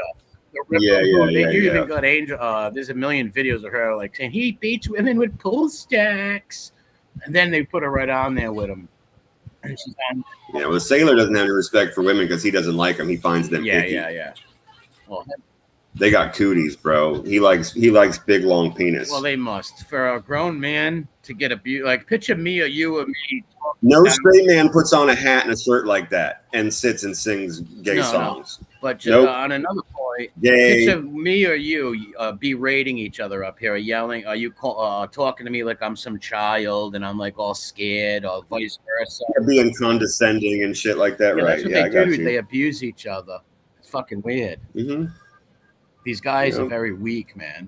Even got Angel. There's a million videos of her like saying he beats women with pull stacks, and then they put her right on there with him. And she's on. Yeah, well, the sailor doesn't have any respect for women because he doesn't like them. He finds them. Yeah. Well, they got cooties, bro. He likes big long penis. Well, they must. For a grown man to get abused, like picture me or you or me. No straight man puts on a hat and a shirt like that and sits and sings gay songs. No. But on another point, picture me or you berating each other up here, yelling. Are you talking to me like I'm some child and I'm like all scared, or vice versa? They're being condescending and shit like that, right? That's what they do. They abuse each other. It's fucking weird. Mm-hmm. These guys are very weak, man.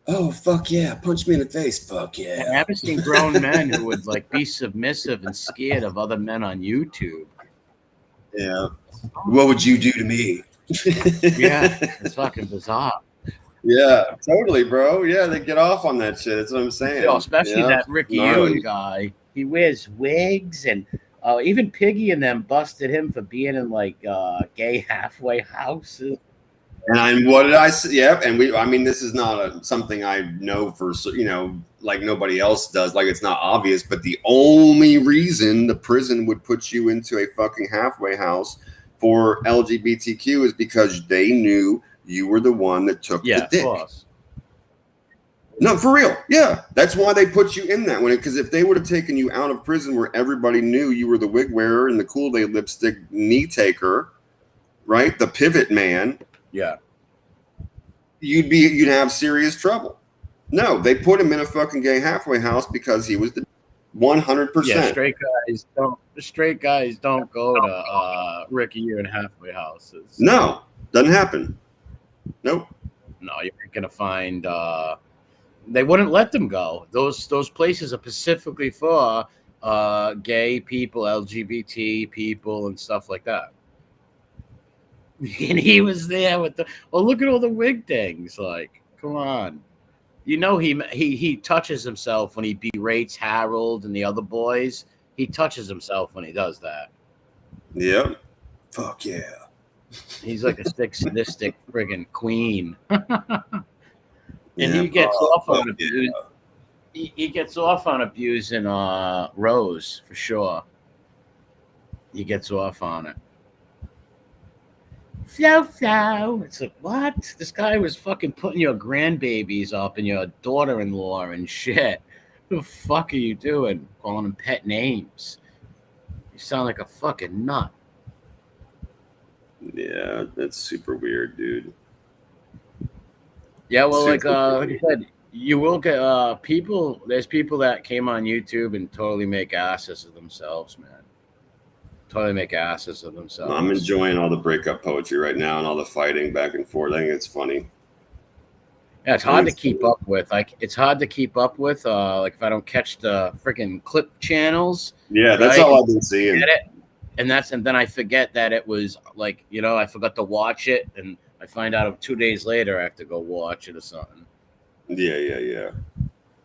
Oh, fuck yeah. Punch me in the face. Fuck yeah. I haven't seen grown men who would like be submissive and scared of other men on YouTube. Yeah. What would you do to me? Yeah. It's fucking bizarre. Yeah, totally, bro. Yeah, they get off on that shit. That's what I'm saying. Especially that Ricky Yoon guy. He wears wigs and even Piggy and them busted him for being in like gay halfway houses. And what did I say? Yep. And this is not something I know for, like nobody else does. Like it's not obvious, but the only reason the prison would put you into a fucking halfway house for LGBTQ is because they knew you were the one that took the dick. Of course. No, for real. Yeah. That's why they put you in that one. Because if they would have taken you out of prison where everybody knew you were the wig wearer and the Kool-Aid lipstick knee taker, right? The pivot man. Yeah. You'd have serious trouble. No, they put him in a fucking gay halfway house because he was the 100%. Yeah, straight guys don't go to Ricky and halfway houses. No, doesn't happen. Nope. No, you're gonna find they wouldn't let them go. Those places are specifically for gay people, LGBT people, and stuff like that. And he was there with look at all the wig things. Like, come on. You know, he touches himself when he berates Harold and the other boys. He touches himself when he does that. Yep. Fuck yeah. He's like a sadistic friggin' queen. And he gets off on abuse. He gets off on abusing Rose for sure. He gets off on it. Flow. It's like, what? This guy was fucking putting your grandbabies up and your daughter-in-law and shit. What the fuck are you doing? Calling them pet names. You sound like a fucking nut. Yeah, that's super weird, dude. Yeah, well, like I said, you will get people. There's people that came on YouTube and totally make asses of themselves, man. Totally make asses of themselves. I'm enjoying all the breakup poetry right now and all the fighting back and forth. I think it's funny. Yeah, it's hard to keep up with. Like, it's hard to keep up with. Like, if I don't catch the freaking clip channels. Yeah, that's all I've been seeing. And then I forget that it was like, you know, I forgot to watch it, and I find out 2 days later I have to go watch it or something.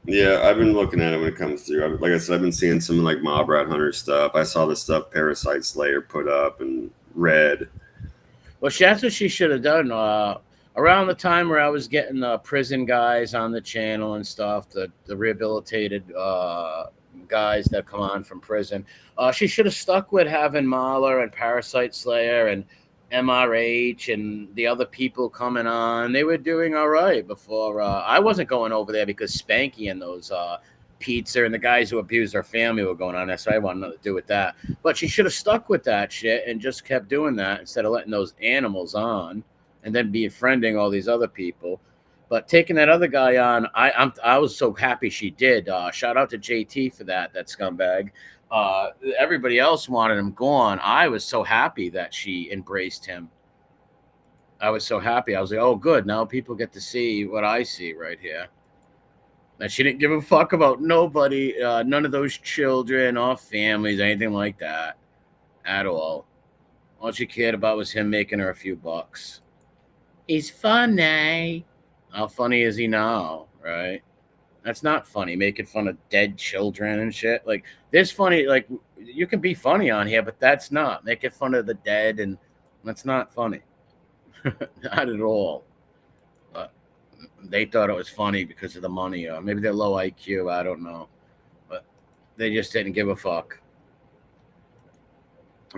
Yeah, I've been looking at it when it comes through. Like I said, I've been seeing some like Mob Rat Hunter stuff. I saw the stuff Parasite Slayer put up and read. Well, that's what she should have done. Around the time where I was getting prison guys on the channel and stuff, the rehabilitated guys that come on from prison, she should have stuck with having Mahler and Parasite Slayer and MRH and the other people coming on. They were doing all right before. I wasn't going over there because Spanky and those Pizza and the guys who abused our family were going on there, so I wanted nothing to do with that. But she should have stuck with that shit and just kept doing that instead of letting those animals on and then befriending all these other people. But taking that other guy on, I was so happy she did. Shout out to JT for that scumbag. Everybody else wanted him gone. I was so happy that she embraced him. I was so happy. I was like, oh, good. Now people get to see what I see right here. And she didn't give a fuck about nobody, none of those children or families, anything like that at all. All she cared about was him making her a few bucks. He's funny. How funny is he now, right? That's not funny, making fun of dead children and shit. Like, there's funny, like, you can be funny on here, but that's not. Making fun of the dead, and that's not funny. Not at all. But they thought it was funny because of the money. Or maybe they're low IQ, I don't know. But they just didn't give a fuck.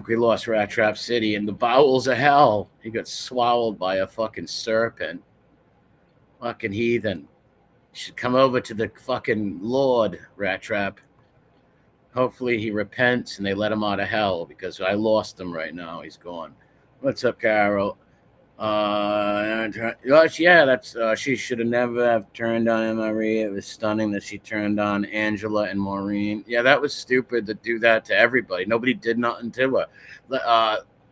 We lost RatTrapCity in the bowels of hell. He got swallowed by a fucking serpent. Fucking heathen. Should come over to the fucking Lord, RatTrap. Hopefully he repents and they let him out of hell because I lost him right now. He's gone. What's up, Carol? Yeah, that's she should have never have turned on MRE. It was stunning that she turned on Angela and Maureen. Yeah, that was stupid to do that to everybody. Nobody did nothing to her.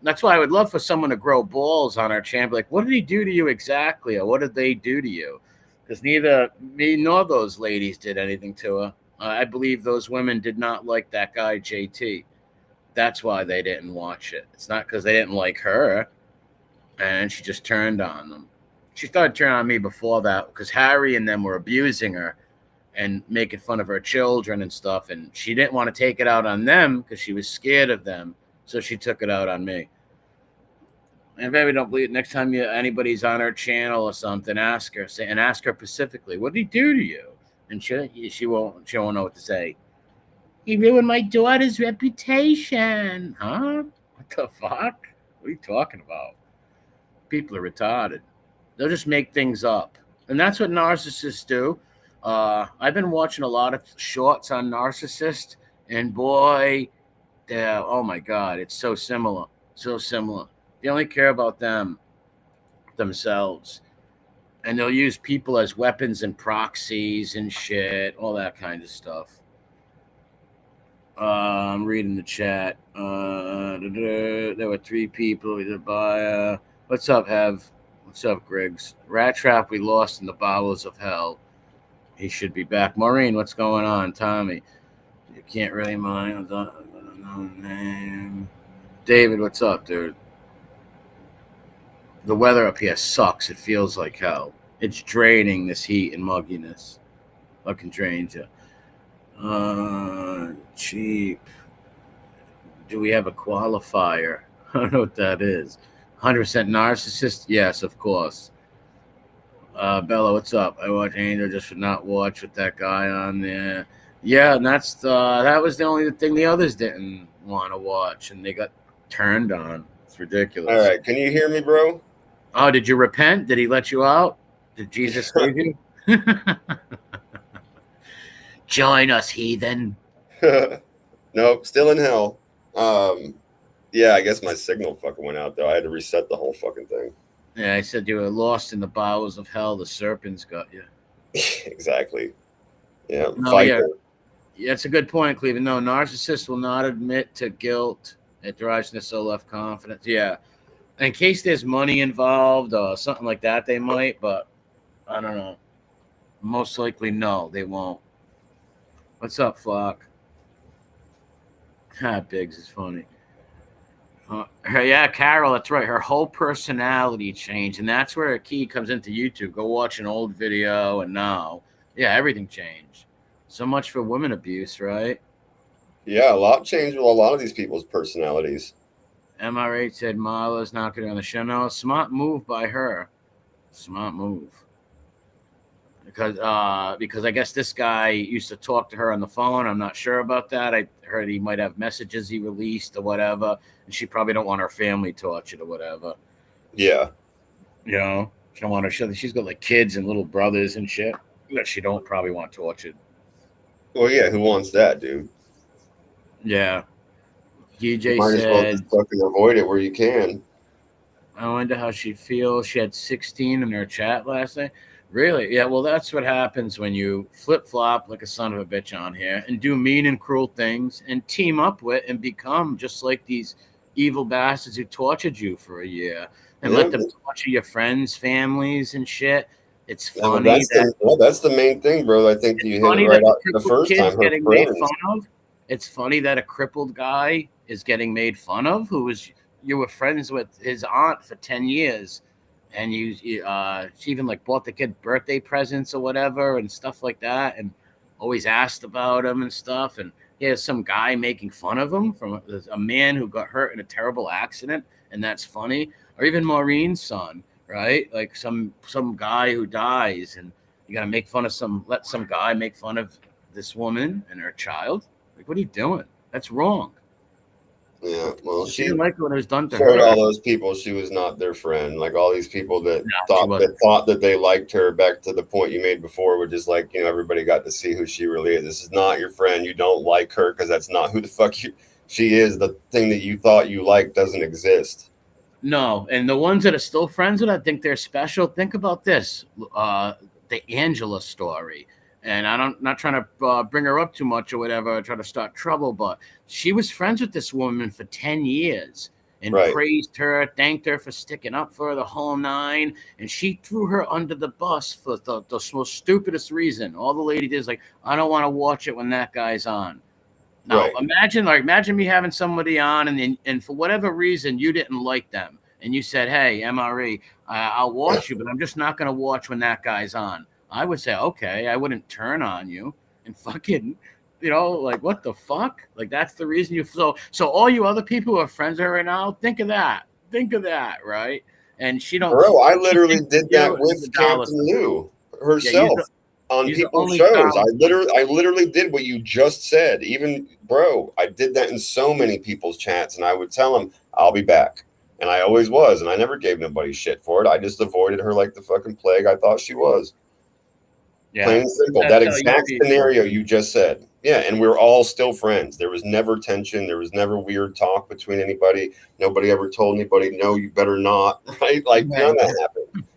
That's why I would love for someone to grow balls on our channel. Like, what did he do to you exactly? Or what did they do to you? Because neither me nor those ladies did anything to her. I believe those women did not like that guy, JT. That's why they didn't watch it. It's not because they didn't like her. And she just turned on them. She started turning on me before that because Harry and them were abusing her and making fun of her children and stuff. And she didn't want to take it out on them because she was scared of them. So she took it out on me. And maybe don't believe it. Next time anybody's on her channel or something, ask her specifically, what did he do to you? And she won't know what to say. He ruined my daughter's reputation. Huh? What the fuck? What are you talking about? People are retarded. They'll just make things up. And that's what narcissists do. I've been watching a lot of shorts on narcissists, and boy, oh my God, it's so similar. So similar. They only care about themselves. And they'll use people as weapons and proxies and shit, all that kind of stuff. I'm reading the chat. There were 3 people either by. What's up, Hev? What's up, Griggs? Rat Trap, we lost in the bowels of hell. He should be back. Maureen, what's going on? Tommy, you can't really mind. I don't know name. David, what's up, dude? The weather up here sucks. It feels like hell. It's draining, this heat and mugginess. Fucking drains you. Cheap. Do we have a qualifier? I don't know what that is. 100% narcissist? Yes, of course. Bella, what's up? I watch Angel just for not watch with that guy on there. Yeah, and that was the only thing the others didn't want to watch, and they got turned on. It's ridiculous. All right, can you hear me, bro? Oh, did you repent? Did he let you out? Did Jesus save you? Join us, heathen. Nope, still in hell. Yeah, I guess my signal fucking went out, though. I had to reset the whole fucking thing. Yeah, I said you were lost in the bowels of hell. The serpents got you. Exactly. Yeah, no, yeah, it's a good point, Cleveland. No, narcissists will not admit to guilt. It derives from their self-confidence. Yeah. In case there's money involved or something like that, they might, but I don't know. Most likely, no, they won't. What's up, Flock? Biggs is funny. Yeah, Carol, that's right. Her whole personality changed, and that's where a key comes into YouTube. Go watch an old video, and now, yeah, everything changed. So much for women abuse, right? Yeah, a lot changed with a lot of these people's personalities. MRE said Marla's not going to be on the show. No, smart move by her. Smart move. Because I guess this guy used to talk to her on the phone. I'm not sure about that. I heard he might have messages he released or whatever, and she probably don't want her family tortured or whatever. Yeah. You know, she don't want her. She's got like kids and little brothers and shit that she don't probably want tortured. Well, yeah, who wants that, dude? Yeah. DJ might said, as well just fucking avoid it where you can. I wonder how she feels. She had 16 in her chat last night. Really? Yeah, well, that's what happens when you flip-flop like a son of a bitch on here and do mean and cruel things and team up with and become just like these evil bastards who tortured you for a year and let them torture your friends, families, and shit. It's funny. That's the main thing, bro. I think you hit it right out the first time. Getting made fun of. It's funny that a crippled guy is getting made fun of you were friends with his aunt for 10 years. And she even like bought the kid birthday presents or whatever and stuff like that, and always asked about him and stuff. And here's some guy making fun of him from a man who got hurt in a terrible accident, and that's funny. Or even Maureen's son, right? Like some guy who dies, and you gotta let some guy make fun of this woman and her child. Like, what are you doing? That's wrong. Yeah, well, she didn't like what it was done to her. All those people, she was not their friend. Like all these people that thought that they liked her. Back to the point you made before, were just like, everybody got to see who she really is. This is not your friend. You don't like her because that's not who the fuck she is. The thing that you thought you liked doesn't exist. No, and the ones that are still friends with, I think they're special. Think about this: the Angela story. And I'm not trying to bring her up too much or whatever, try to start trouble, but she was friends with this woman for 10 years and praised her, thanked her for sticking up for her the whole 9. And she threw her under the bus for the most stupidest reason. All the lady did is like, I don't want to watch it when that guy's on. Now, imagine me having somebody on and for whatever reason, you didn't like them. And you said, hey, MRE, I'll watch you, but I'm just not going to watch when that guy's on. I would say, okay, I wouldn't turn on you and fucking, like, what the fuck? Like, that's the reason you. So all you other people who are friends with her right now, think of that, right? And she don't. Bro, I literally did that with Captain Lou herself on people's shows. I literally did what you just said. Even, bro, I did that in so many people's chats, and I would tell them, I'll be back. And I always was, and I never gave nobody shit for it. I just avoided her like the fucking plague I thought she was. Yeah. Plain and simple. That exact scenario you just said. Yeah, and we're all still friends. There was never tension. There was never weird talk between anybody. Nobody ever told anybody, no, you better not. Right? Like, none of that happened.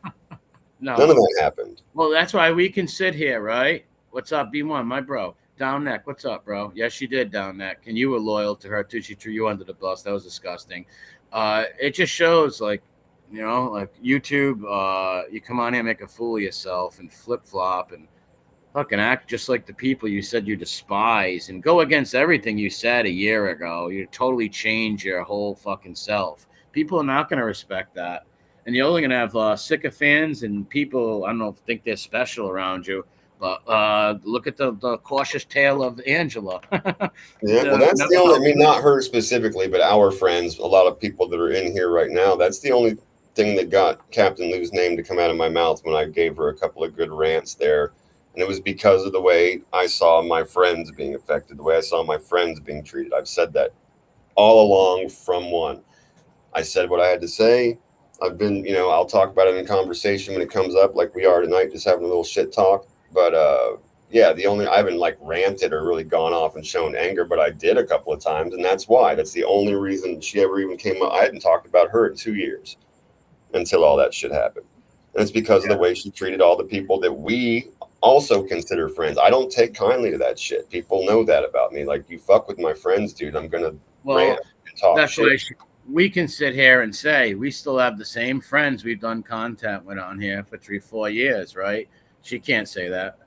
No. None of that happened. Well, that's why we can sit here, right? What's up, B1, my bro? Down neck. What's up, bro? Yes, she did, down neck. And you were loyal to her, too. She threw you under the bus. That was disgusting. It just shows, like, you know, like YouTube, you come on here, make a fool of yourself and flip-flop and fucking act just like the people you said you despise and go against everything you said a year ago. You totally change your whole fucking self. People are not going to respect that. And you're only going to have sycophants and people, I don't know, think they're special around you. But look at the cautious tale of Angela. Yeah, well, that's the only, I mean, not her specifically, but our friends, a lot of people that are in here right now, that's the only thing that got Captain Lou's name to come out of my mouth when I gave her a couple of good rants there. And it was because of the way I saw my friends being affected, the way I saw my friends being treated. I've said that all along from one. I said what I had to say. I've been, you know, I'll talk about it in conversation when it comes up, like we are tonight, just having a little shit talk. But yeah, I haven't like ranted or really gone off and shown anger, but I did a couple of times. And that's why. That's the only reason she ever even came up. I hadn't talked about her in 2 years until all that shit happened. And it's because of the way she treated all the people that we also consider friends. I don't take kindly to that shit. People know that about me. Like, you fuck with my friends, dude, I'm going to rant and talk that's shit. Why we can sit here and say we still have the same friends we've done content with on here for 3-4 years, right? She can't say that.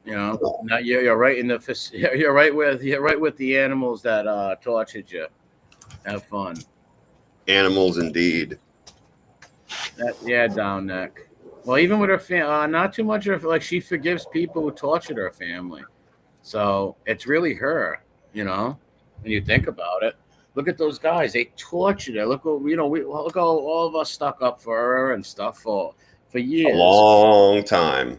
You know, now you're right in the you're right with the animals that tortured you. Have fun. Animals indeed. Down neck. Well, even with her family, not too much of like she forgives people who tortured her family. So it's really her, you know, when you think about it. Look at those guys; they tortured her. Look, look how all of us stuck up for her and stuff for years, a long time.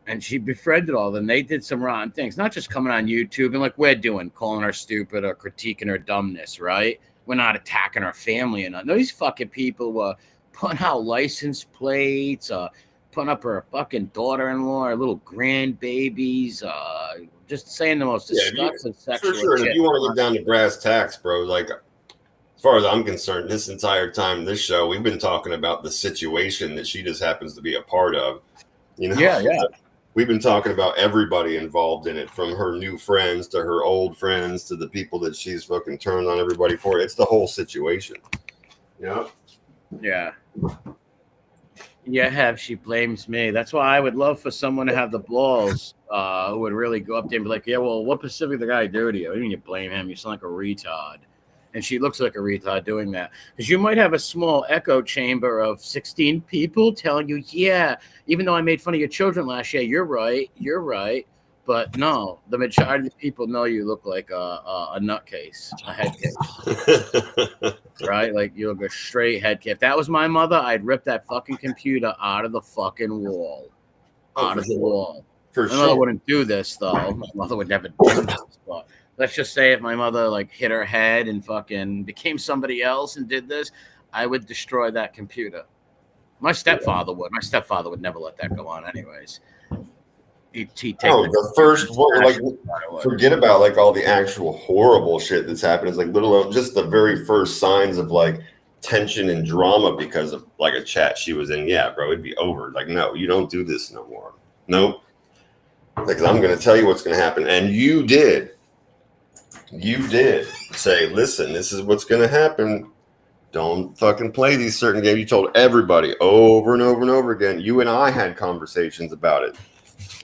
And she befriended all of them. They did some rotten things, not just coming on YouTube and like we're doing, calling her stupid or critiquing her dumbness, right? We're not attacking her family and no, these fucking people were putting out license plates, putting up her fucking daughter-in-law, her little grandbabies, just saying the most disgusting sexual shit. For sure. If you want to get down to brass tacks, bro, like as far as I'm concerned, this entire time, this show, we've been talking about the situation that she just happens to be a part of. You know? Yeah. We've been talking about everybody involved in it, from her new friends to her old friends to the people that she's fucking turned on everybody for. It's the whole situation. Yep. Yeah. She blames me. That's why I would love for someone to have the balls who would really go up there and be like, yeah, well, what specifically did the guy do to you? I mean, you blame him. You sound like a retard. And she looks like a retard doing that. Because you might have a small echo chamber of 16 people telling you, yeah, even though I made fun of your children last year, you're right. But no, the majority of people know you look like a nutcase, a head case. Right? Like you look a straight head case. If that was my mother, I'd rip that fucking computer out of the fucking wall. Out of the wall. My mother wouldn't do this, though. My mother would never do this, but let's just say if my mother like hit her head and fucking became somebody else and did this, I would destroy that computer. My stepfather would. My stepfather would never let that go on anyways. He'd take the first one, like, forget about like all the actual horrible shit that's happened. It's like little, just the very first signs of like tension and drama because of like a chat she was in. Yeah, bro, it'd be over. Like, no, you don't do this no more. Nope. Because I'm going to tell you what's going to happen. And you did say, listen, this is what's going to happen. Don't fucking play these certain games. You told everybody over and over and over again. You and I had conversations about it.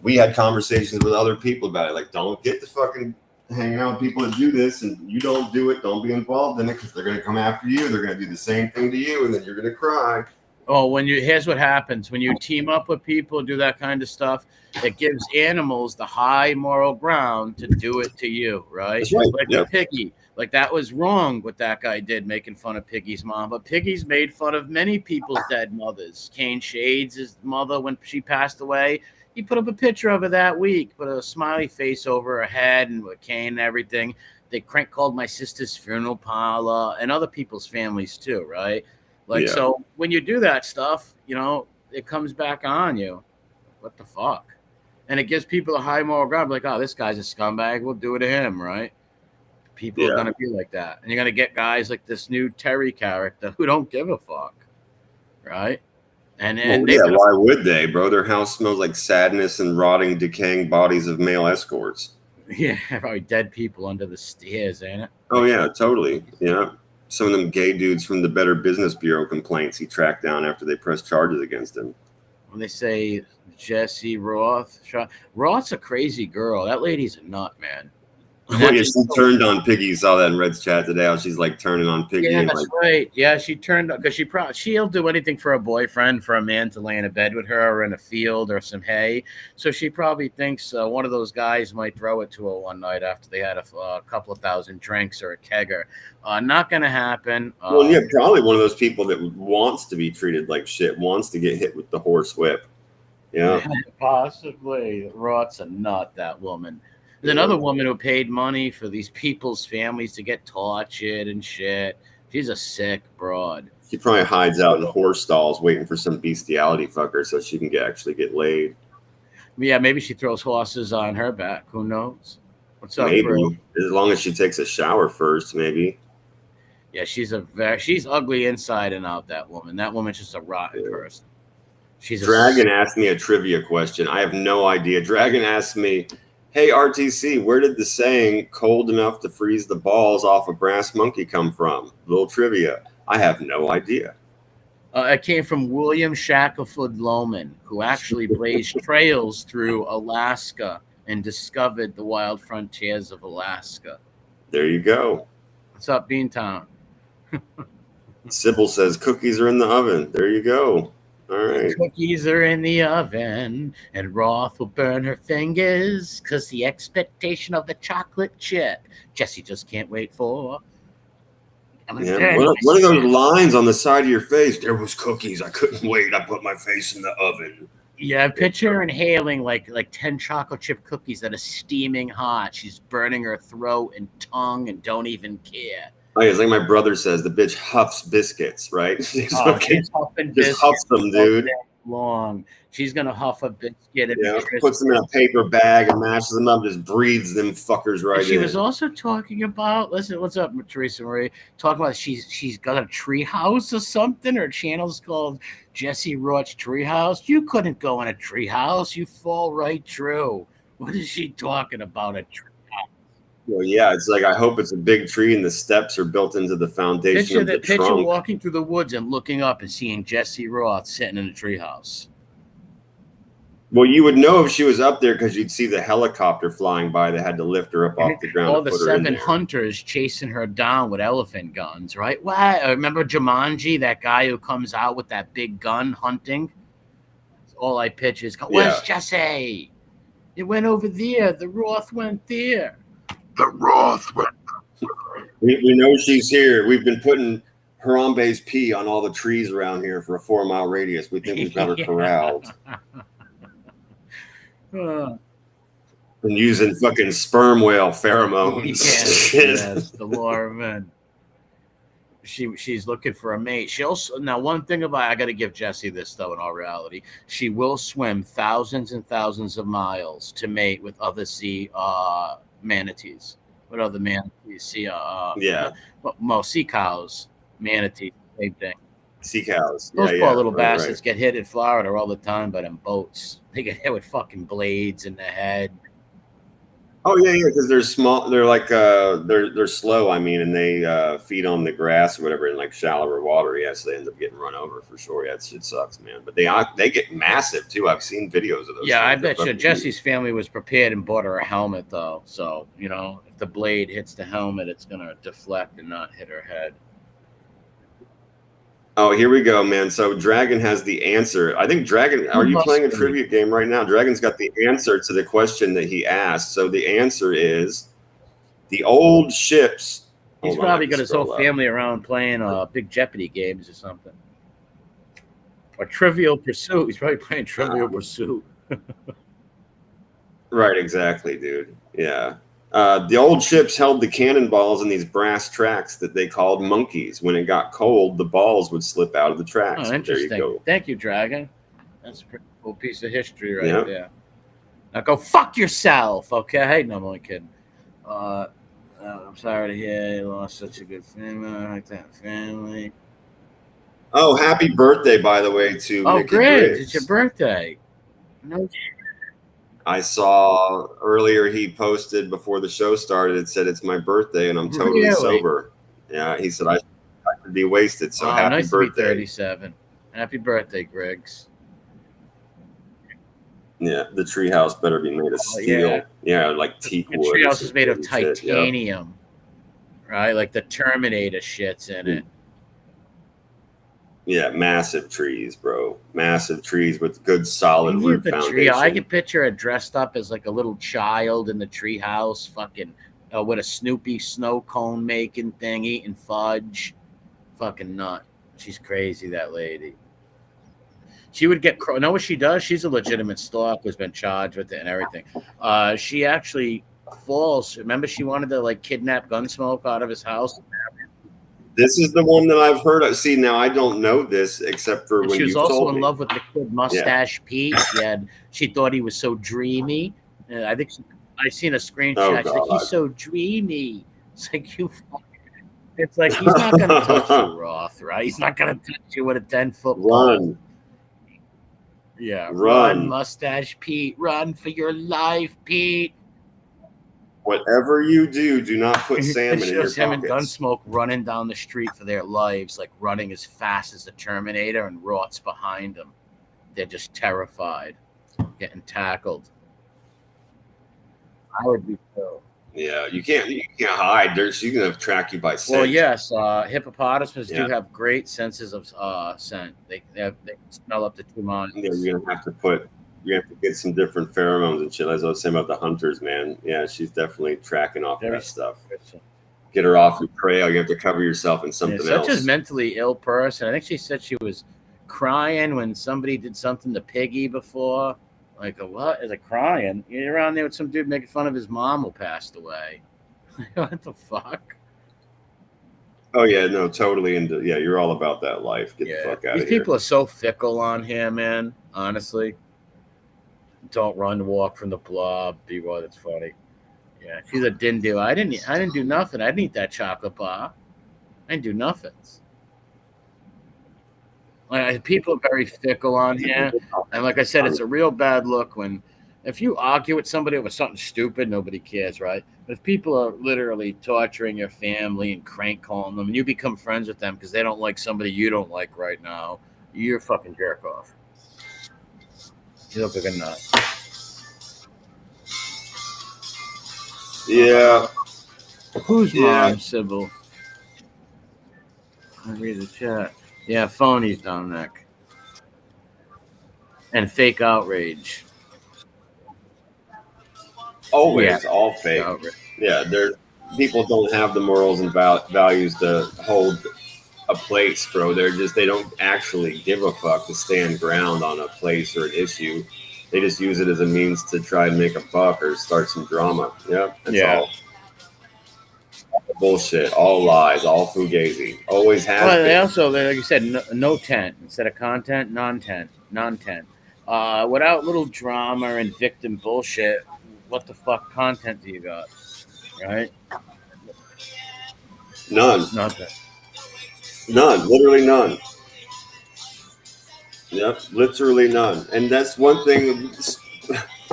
We had conversations with other people about it. Like, don't get to fucking hanging out with people that do this, and you don't do it. Don't be involved in it because they're going to come after you. They're going to do the same thing to you, and then you're going to cry. Oh, here's what happens when you team up with people, do that kind of stuff. It gives animals the high moral ground to do it to you, right? That's right. Like with Piggy, like that was wrong what that guy did, making fun of Piggy's mom. But Piggy's made fun of many people's dead mothers. Kane Shades' mother, when she passed away, he put up a picture of her that week, put a smiley face over her head and with Kane and everything. They crank called my sister's funeral parlor and other people's families too, right? Like, Yeah. so when you do that stuff, it comes back on you. What the fuck? And it gives people a high moral ground, like, oh, this guy's a scumbag. We'll do it to him, right? People are going to be like that. And you're going to get guys like this new Terry character who don't give a fuck, right? And why would they, bro? Their house smells like sadness and rotting, decaying bodies of male escorts. Yeah, probably dead people under the stairs, ain't it? Oh, yeah, totally. Yeah. Some of them gay dudes from the Better Business Bureau complaints he tracked down after they pressed charges against him. When they say Jesse Roth, Roth's a crazy girl. That lady's a nut, man. Oh, yeah, she turned on Piggy. You saw that in Red's chat today. How she's like turning on Piggy. Yeah, that's right. Yeah, she turned because she'll do anything for a boyfriend, for a man to lay in a bed with her or in a field or some hay. So she probably thinks one of those guys might throw it to her one night after they had a couple of thousand drinks or a kegger. Not going to happen. Well, yeah, probably one of those people that wants to be treated like shit, wants to get hit with the horse whip. Yeah, possibly. Roth's a nut, that woman. There's another woman who paid money for these people's families to get tortured and shit. She's a sick broad. She probably hides out in horse stalls waiting for some bestiality fucker so she can actually get laid. Yeah, maybe she throws horses on her back. Who knows? What's up, maybe, bro? as long as she takes a shower first, maybe. Yeah, she's ugly inside and out, that woman. That woman's just a rotten person. Dragon asked me a trivia question. I have no idea. Dragon asked me, hey, RTC, where did the saying cold enough to freeze the balls off a brass monkey come from? Little trivia. I have no idea. It came from William Shackelford Lohman, who actually blazed trails through Alaska and discovered the wild frontiers of Alaska. There you go. What's up, Beantown? Sybil says cookies are in the oven. There you go. All right. The cookies are in the oven, and Roth will burn her fingers because the expectation of the chocolate chip Jesse just can't wait for. Yeah, what are those lines on the side of your face? There was cookies. I couldn't wait. I put my face in the oven. Yeah, picture her inhaling like 10 chocolate chip cookies that are steaming hot. She's burning her throat and tongue and don't even care. Oh, yeah, it's like my brother says, the bitch huffs biscuits, right? She's huffing biscuits. Just huffs them, dude. Long. She's gonna huff a biscuit. And puts them in a paper bag and mashes them up, just breathes them fuckers right in. She was also talking about, listen, what's up, Teresa Marie? Talking about she's got a tree house or something. Her channel's called Jesse Roth's Treehouse. You couldn't go in a tree house. You fall right through. What is she talking about? A tree house? Well, yeah, it's like I hope it's a big tree and the steps are built into the foundation of the trunk. Picture walking through the woods and looking up and seeing Jesse Roth sitting in a treehouse. Well, you would know if she was up there because you'd see the helicopter flying by that had to lift her up off the ground. All the 7 hunters chasing her down with elephant guns, right? Well, remember Jumanji, that guy who comes out with that big gun hunting? All I pitch is, where's Jesse? It went over there. The Roth went there. The Roth went. We know she's here. We've been putting Harambe's pee on all the trees around here for a 4-mile radius. We think we've got her corralled. And using fucking sperm whale pheromones. Yes, the Lorman. She's looking for a mate. Now, one thing about I got to give Jessie this though. In all reality, she will swim thousands and thousands of miles to mate with other sea manatees. What other manatees? Sea cows, manatee, same thing. Sea cows. Those poor little bastards get hit in Florida all the time by them boats. They get hit with fucking blades in the head. Oh yeah, because they're small. They're like they're slow. I mean, and they feed on the grass or whatever in like shallower water. Yeah, so they end up getting run over for sure. Yeah, it sucks, man. But they get massive too. I've seen videos of those. Yeah, I bet you Jesse's family was prepared and bought her a helmet though. So if the blade hits the helmet, it's gonna deflect and not hit her head. Oh, here we go, man. So Dragon has the answer. I think Dragon, are you playing a trivia game right now? Dragon's got the answer to the question that he asked. So the answer is the old ships. He's probably got his whole family around playing big Jeopardy games or something. Or Trivial Pursuit. He's probably playing Trivial Pursuit. Right, exactly, dude. Yeah. The old ships held the cannonballs in these brass tracks that they called monkeys. When it got cold, the balls would slip out of the tracks. Oh, interesting. There you go. Thank you, Dragon. That's a pretty cool piece of history right there. Now go fuck yourself, okay? No, I'm only kidding. I'm sorry to hear you lost such a good family. I like that family. Oh, happy birthday, by the way, to Oh, Mickey great. Briggs. It's your birthday. No. I saw earlier he posted before the show started. It said, "It's my birthday and I'm totally sober." Yeah, he said, I could be wasted, so happy nice birthday. To be 37. Happy birthday, Griggs. Yeah, the treehouse better be made of steel. Yeah, like teak wood. The treehouse is made of titanium, right? Like the Terminator shit's in it. Yeah, massive trees, bro. Massive trees with good solid root foundation. I can picture it dressed up as like a little child in the treehouse, fucking with a Snoopy snow cone making thing, eating fudge. Fucking nut. She's crazy, that lady. She would get, know what she does? She's a legitimate stalker who's been charged with it and everything. She actually falls. Remember, she wanted to like kidnap Gunsmoke out of his house. This is the one that I've heard of. See, now I don't know this except for when you told me. She was also in love with the kid Mustache Pete. She thought he was so dreamy. I think I seen a screenshot. She's like, he's so dreamy. It's like you. It's like he's not gonna touch you, Roth, right? He's not gonna touch you with a 10-foot run. Yeah, run, Mustache Pete. Run for your life, Pete. Whatever you do, do not put salmon in your pockets. Him and Gunsmoke running down the street for their lives, like running as fast as the Terminator, and Roth's behind them. They're just terrified, getting tackled. I would be so. Yeah, you can't hide. She's gonna track you by scent. Well, yes, hippopotamuses do have great senses of scent. They can smell up to 2 miles. Yeah, you're gonna have to get some different pheromones and shit. As I was saying about the hunters, man. Yeah, she's definitely tracking off that stuff. Get her off your trail. You have to cover yourself in something else. Such a mentally ill person. I think she said she was crying when somebody did something to Piggy before. Like, what? Is it crying? You're around there with some dude making fun of his mom who passed away. What the fuck? Oh, yeah, no, totally. You're all about that life. Get the fuck out of here. These people are so fickle on here, man. Honestly. Don't run, walk from the blob. Be what? It's funny. Yeah, she's a didn't do. I didn't do nothing. I didn't eat that chocolate bar. I didn't do nothing. Like, people are very fickle on here, and like I said, it's a real bad look if you argue with somebody over something stupid, nobody cares, right? But if people are literally torturing your family and crank calling them, and you become friends with them because they don't like somebody you don't like right now, you're fucking jerk off. You look like a nut. Yeah. Who's mom, Sybil? I read the chat. Yeah, phonies, Dominic. And fake outrage. Always, all fake. Outrage. Yeah, people don't have the morals and values to hold a place, bro. They don't actually give a fuck to stand ground on a place or an issue. They just use it as a means to try and make a buck or start some drama. Yeah, that's all. Bullshit, all lies, all fugazi. Always has been. They also, like you said, no tent instead of content, non-tent. Without little drama and victim bullshit, what the fuck content do you got? Right? None. Nothing. None. Literally none. Yep, literally none. And that's one thing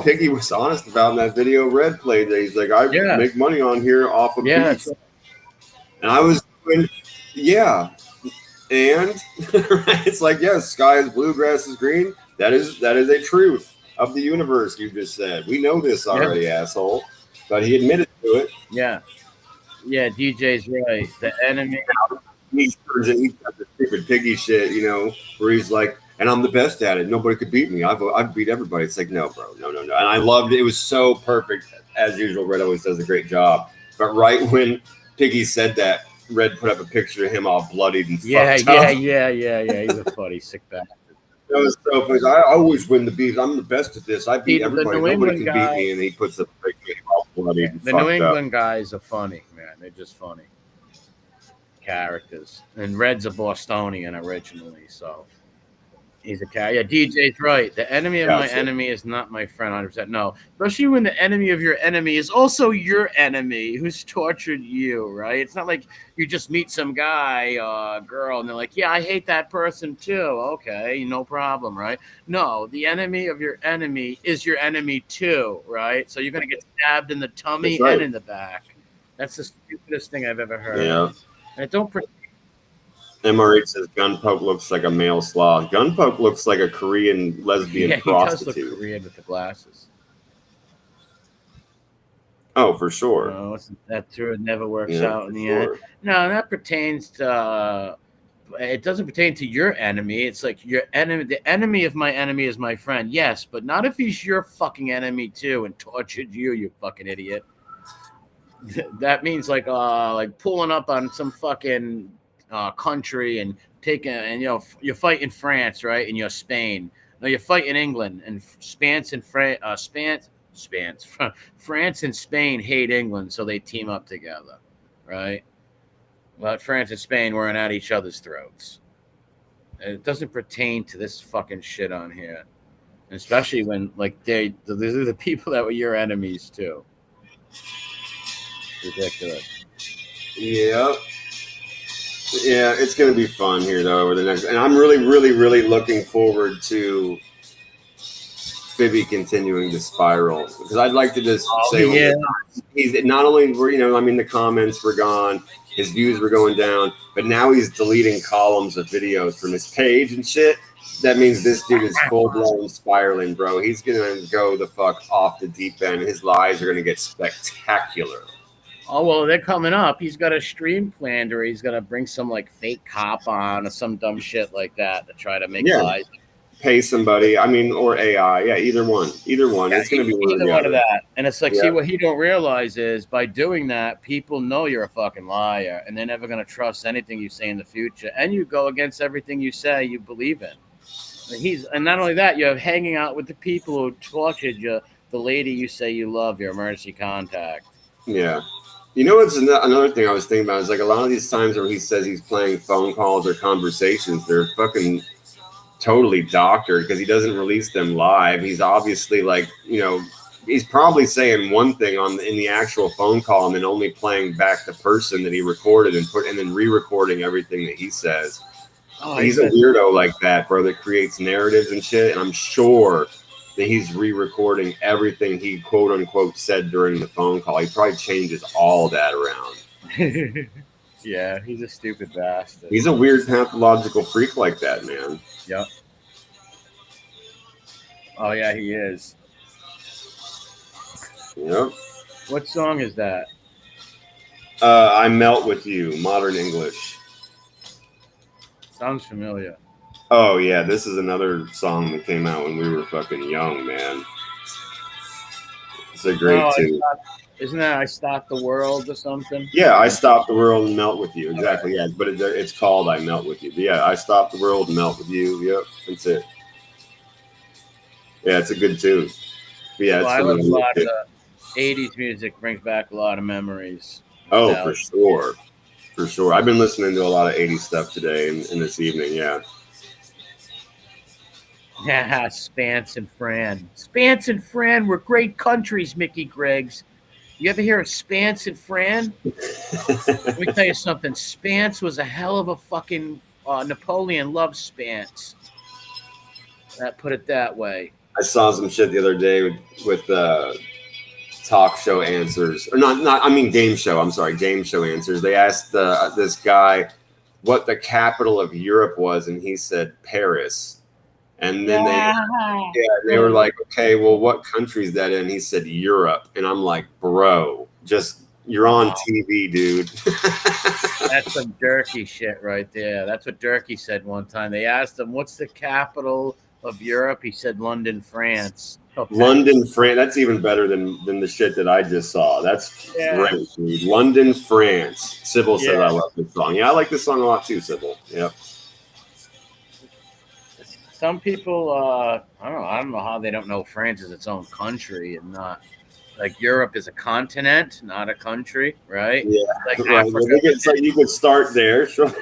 Piggy was honest about in that video Red played. That he's like, I make money on here off of beef. And I was doing, and it's like, yes, sky is blue, grass is green. That is a truth of the universe. You just said we know this already, asshole. But he admitted to it. Yeah, DJ's right. The enemy. He got the stupid Piggy shit, where he's like, and I'm the best at it. Nobody could beat me. I've beat everybody. It's like, no, bro, no. And I loved it. It was so perfect. As usual, Red always does a great job. But right when Piggy said that, Red put up a picture of him all bloodied and fucked up. Yeah. He's a funny sick bastard. That was so funny. I always win the beef. I'm the best at this. I beat everybody. Nobody can beat me. And he puts a picture of him all bloodied and The New fucked up. England guys are funny, man. They're just funny characters. And Red's a Bostonian originally, so he's a cat. Yeah, DJ's right. The enemy of my enemy is not my friend. 100%. No, especially when the enemy of your enemy is also your enemy who's tortured you. Right? It's not like you just meet some guy, girl, and they're like, "Yeah, I hate that person too." Okay, no problem, right? No, the enemy of your enemy is your enemy too, right? So you're gonna get stabbed in the tummy and in the back. That's the stupidest thing I've ever heard. Yeah. And don't. MRE says Gunpoke looks like a male sloth. Gunpoke looks like a Korean lesbian prostitute. He does look Korean with the glasses. Oh, for sure. No, that true. It never works out in the end. No, that pertains to. It doesn't pertain to your enemy. It's like your enemy. The enemy of my enemy is my friend. Yes, but not if he's your fucking enemy too and tortured you. You fucking idiot. That means like pulling up on some fucking country and taking, and you're fighting France, right? And you're Spain. No, you're fighting England, and France and Spain hate England, so they team up together, right? But France and Spain weren't at each other's throats. It doesn't pertain to this fucking shit on here, and especially when these are the people that were your enemies too. Ridiculous. Yeah. Yeah, it's going to be fun here, though, over the next... And I'm really, really, really looking forward to Phoebe continuing to spiral. Because I'd like to just say... He's not only... the comments were gone, his views were going down, but now he's deleting columns of videos from his page and shit. That means this dude is full-blown spiraling, bro. He's going to go the fuck off the deep end. His lies are going to get spectacular. Oh, well, they're coming up. He's got a stream planned, or he's going to bring some fake cop on or some dumb shit like that to try to make lies. Pay somebody, or AI. Yeah, either one. Yeah, it's going to be either one of that. And it's see, what he don't realize is by doing that, people know you're a fucking liar, and they're never going to trust anything you say in the future. And you go against everything you say you believe in. And not only that, you're hanging out with the people who tortured you, the lady you say you love, your emergency contact. Yeah. What's another thing I was thinking about is a lot of these times where he says he's playing phone calls or conversations, they're fucking totally doctored because he doesn't release them live. He's obviously he's probably saying one thing in the actual phone call and then only playing back the person that he recorded and then re-recording everything that he says. Oh, he's a weirdo like that, bro, that creates narratives and shit. And I'm sure that he's re-recording everything he quote-unquote said during the phone call. He probably changes all that around. Yeah, he's a stupid bastard. He's a weird pathological freak like that, man. Yep. Oh, yeah, he is. Yep. What song is that? I Melt With You, Modern English. Sounds familiar. Oh, yeah, this is another song that came out when we were fucking young, man. It's a great tune. Isn't that I Stop the World or something? Yeah, I Stop the World and Melt With You. Exactly, yeah. But it's called I Melt With You. But yeah, I Stop the World and Melt With You. Yep, that's it. Yeah, it's a good tune. But yeah, I love a lot of 80s music. Brings back a lot of memories. Oh, for sure. For sure. I've been listening to a lot of 80s stuff today and this evening, yeah. Yeah, Spance and Fran. Spance and Fran were great countries, Mickey Greggs. You ever hear of Spance and Fran? Let me tell you something. Spance was a hell of a fucking... Napoleon loved Spance. Put it that way. I saw some shit the other day with talk show answers. Or game show. I'm sorry, game show answers. They asked this guy what the capital of Europe was, and he said Paris. And then they were like, okay, well, what country is that in? He said Europe. And I'm like, bro, you're on TV, dude. That's some Durkee shit right there. That's what Durkee said one time. They asked him, what's the capital of Europe? He said London, France. Okay. London, France. That's even better than the shit that I just saw. That's great, dude. London, France. Sybil says I love this song. Yeah, I like this song a lot too, Sybil. Yep. Some people, I don't know how they don't know France is its own country and not Like Europe is a continent, not a country, right? Yeah, Like right. Africa. So you could start there. Sure.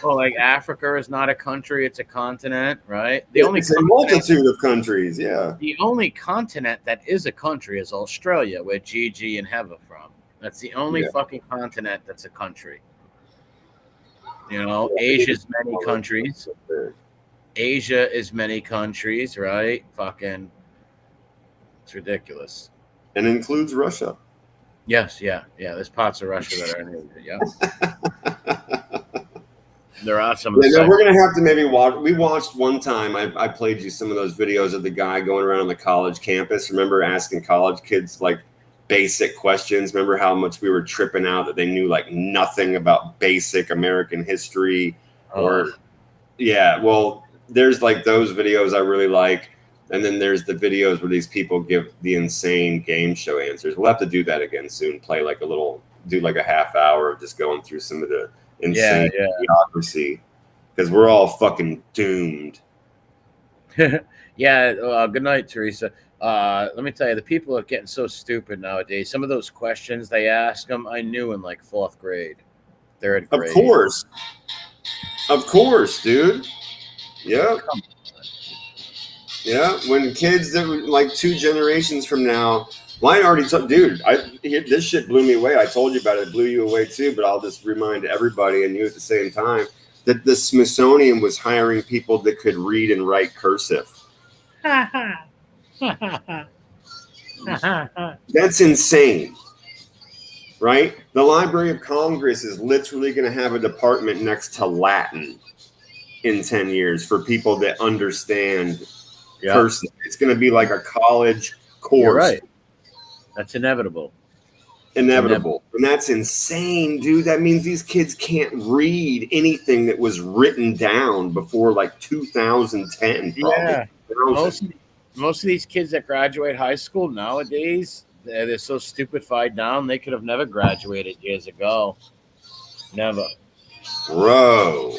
Well, like Africa is not a country; it's a continent, right? It's a multitude of countries. Yeah. The only continent that is a country is Australia, where Gigi and Hev are from. That's the only fucking continent that's a country. You know, Asia's many countries. Asia is many countries, right? Fucking, it's ridiculous. And includes Russia. Yes, yeah. There's parts of Russia that are in Asia. Yeah. There are some. Yeah, no, we're gonna have to maybe watch. We watched one time. I played you some of those videos of the guy going around on the college campus. Remember asking college kids like basic questions? Remember how much we were tripping out that they knew like nothing about basic American history? Or yeah, well, there's like those videos I really like, and then there's the videos where these people give the insane game show answers. We'll have to do that again soon. Play like do like a half hour of just going through some of the insane hypocrisy, because we're all fucking doomed. Yeah. Good night, Teresa. Let me tell you, the people are getting so stupid nowadays. Some of those questions they ask them, I knew in like 4th grade, 3rd grade. Of course, dude. Yeah. Yeah. When kids that were like 2 generations from now. Mine already dude, this shit blew me away. I told you about it. It blew you away too, but I'll just remind everybody and you at the same time that the Smithsonian was hiring people that could read and write cursive. That's insane, right? The Library of Congress is literally going to have a department next to Latin in 10 years for people that understand cursive. It's going to be like a college course. You're right. That's inevitable. And that's insane, dude. That means these kids can't read anything that was written down before like 2010. Probably. Yeah. Most of these kids that graduate high school nowadays, they're so stupefied down, they could have never graduated years ago. Never. Bro.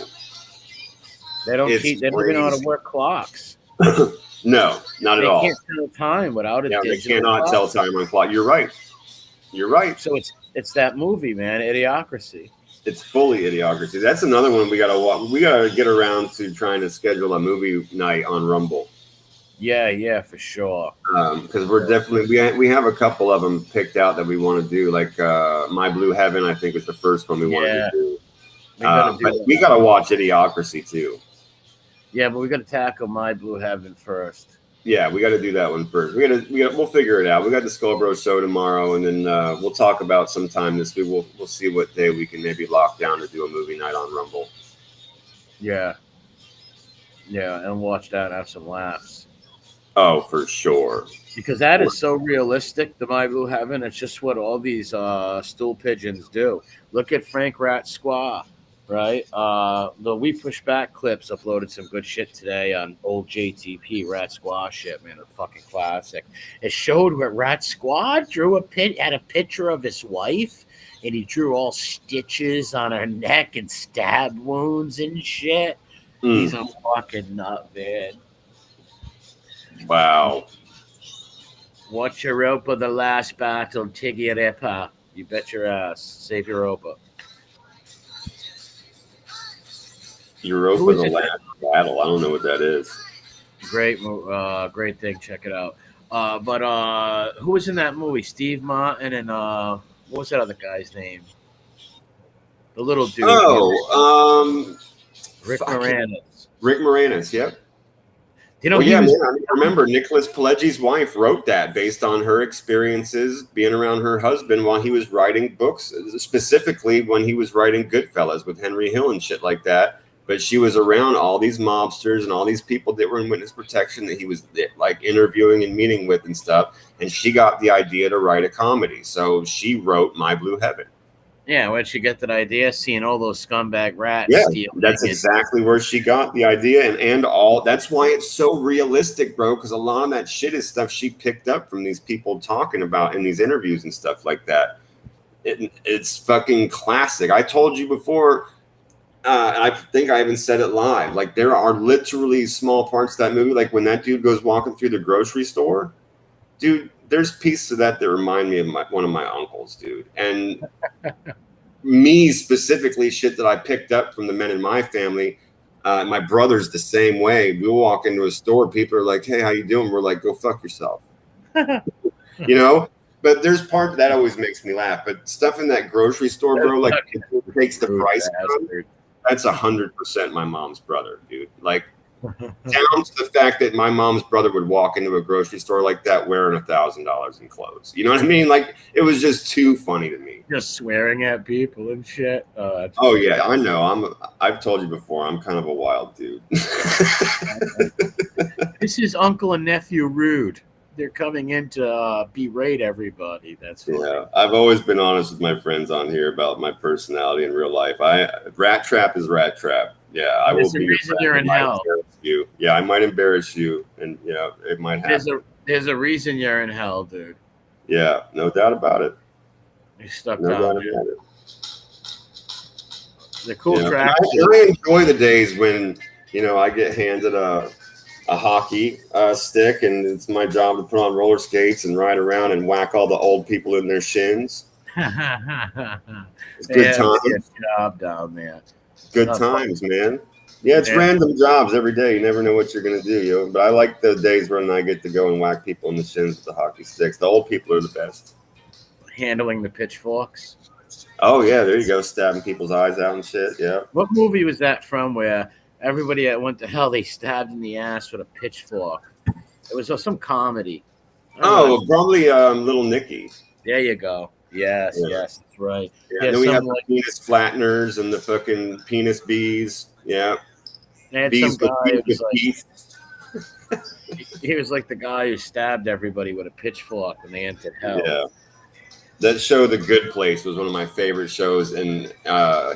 They don't even know how to work clocks. No, not at all. They can't tell time without a digital they cannot tell time on clock. You're right. So it's that movie, man, Idiocracy. It's fully Idiocracy. That's another one we gotta watch. We gotta get around to trying to schedule a movie night on Rumble. Yeah, for sure. Because we're definitely we have a couple of them picked out that we want to do. Like My Blue Heaven, I think was the first one we wanted to do. But we gotta watch Idiocracy too. Yeah, but we got to tackle My Blue Heaven first. Yeah, we got to do that one first. We'll figure it out. We got the Skullbro show tomorrow, and then we'll talk about sometime this week. We'll see what day we can maybe lock down to do a movie night on Rumble. Yeah, and watch that and have some laughs. Oh, for sure. Because that is so realistic, the My Blue Heaven. It's just what all these stool pigeons do. Look at Frank Rat Squaw. Right? The We Push Back clips uploaded some good shit today on old JTP Rat Squaw shit, man. A fucking classic. It showed where Rat Squaw had a picture of his wife, and he drew all stitches on her neck and stab wounds and shit. He's a fucking nut, man. Wow. Watch Europa, the last battle, Tiggy Repa. You bet your ass. Save Europa. Europa, the last battle. I don't know what that is. Great thing. Check it out. But who was in that movie? Steve Martin and what was that other guy's name? The little dude. Rick Moranis. Rick Moranis. Yep. You know, man, I remember Nicholas Pileggi's wife wrote that based on her experiences being around her husband while he was writing books, specifically when he was writing Goodfellas with Henry Hill and shit like that. But she was around all these mobsters and all these people that were in witness protection that he was like interviewing and meeting with and stuff. And she got the idea to write a comedy. So she wrote My Blue Heaven. Yeah, where'd she get that idea? Seeing all those scumbag rats. Yeah, that's exactly where she got the idea. And all that's why it's so realistic, bro, because a lot of that shit is stuff she picked up from these people talking about in these interviews and stuff like that. It's fucking classic. I told you before, and I think I even said it live. Like, there are literally small parts of that movie, like when that dude goes walking through the grocery store, dude, there's pieces of that remind me of one of my uncles, dude. And me specifically, shit that I picked up from the men in my family. My brother's the same way. We walk into a store, people are like, "Hey, how you doing?" We're like, "Go fuck yourself," you know. But there's part that always makes me laugh. But stuff in that grocery store, bro, like it takes the price down. That's 100% my mom's brother, dude. Like down to the fact that my mom's brother would walk into a grocery store like that wearing $1,000 in clothes. You know what I mean? Like it was just too funny to me. Just swearing at people and shit. Oh yeah, I know. I've told you before. I'm kind of a wild dude. This is Uncle and Nephew Rude. They're coming in to berate everybody. That's funny. Yeah. I've always been honest with my friends on here about my personality in real life. Rat Trap is Rat Trap. Yeah, I will be. Reason you're in hell. You. Yeah, I might embarrass you, and you know it might happen. There's a reason you're in hell, dude. Yeah, no doubt about it. You're stuck down there. The cool track. I enjoy the days when I get handed a hockey stick, and it's my job to put on roller skates and ride around and whack all the old people in their shins. It's good times. Good job down there. Good times, man. Yeah, it's random jobs every day. You never know what you're gonna do, But I like the days when I get to go and whack people in the shins with the hockey sticks. The old people are the best. Handling the pitchforks. Oh yeah, there you go, stabbing people's eyes out and shit. Yeah. What movie was that from? Where everybody that went to hell, they stabbed in the ass with a pitchfork. It was some comedy. Oh, probably Little Nicky. There you go. Yes, yes, that's right. Yeah, and then we have the penis flatteners and the fucking penis bees. Yeah. They had some guy he was like the guy who stabbed everybody with a pitchfork when they entered hell. Yeah. That show, The Good Place, was one of my favorite shows in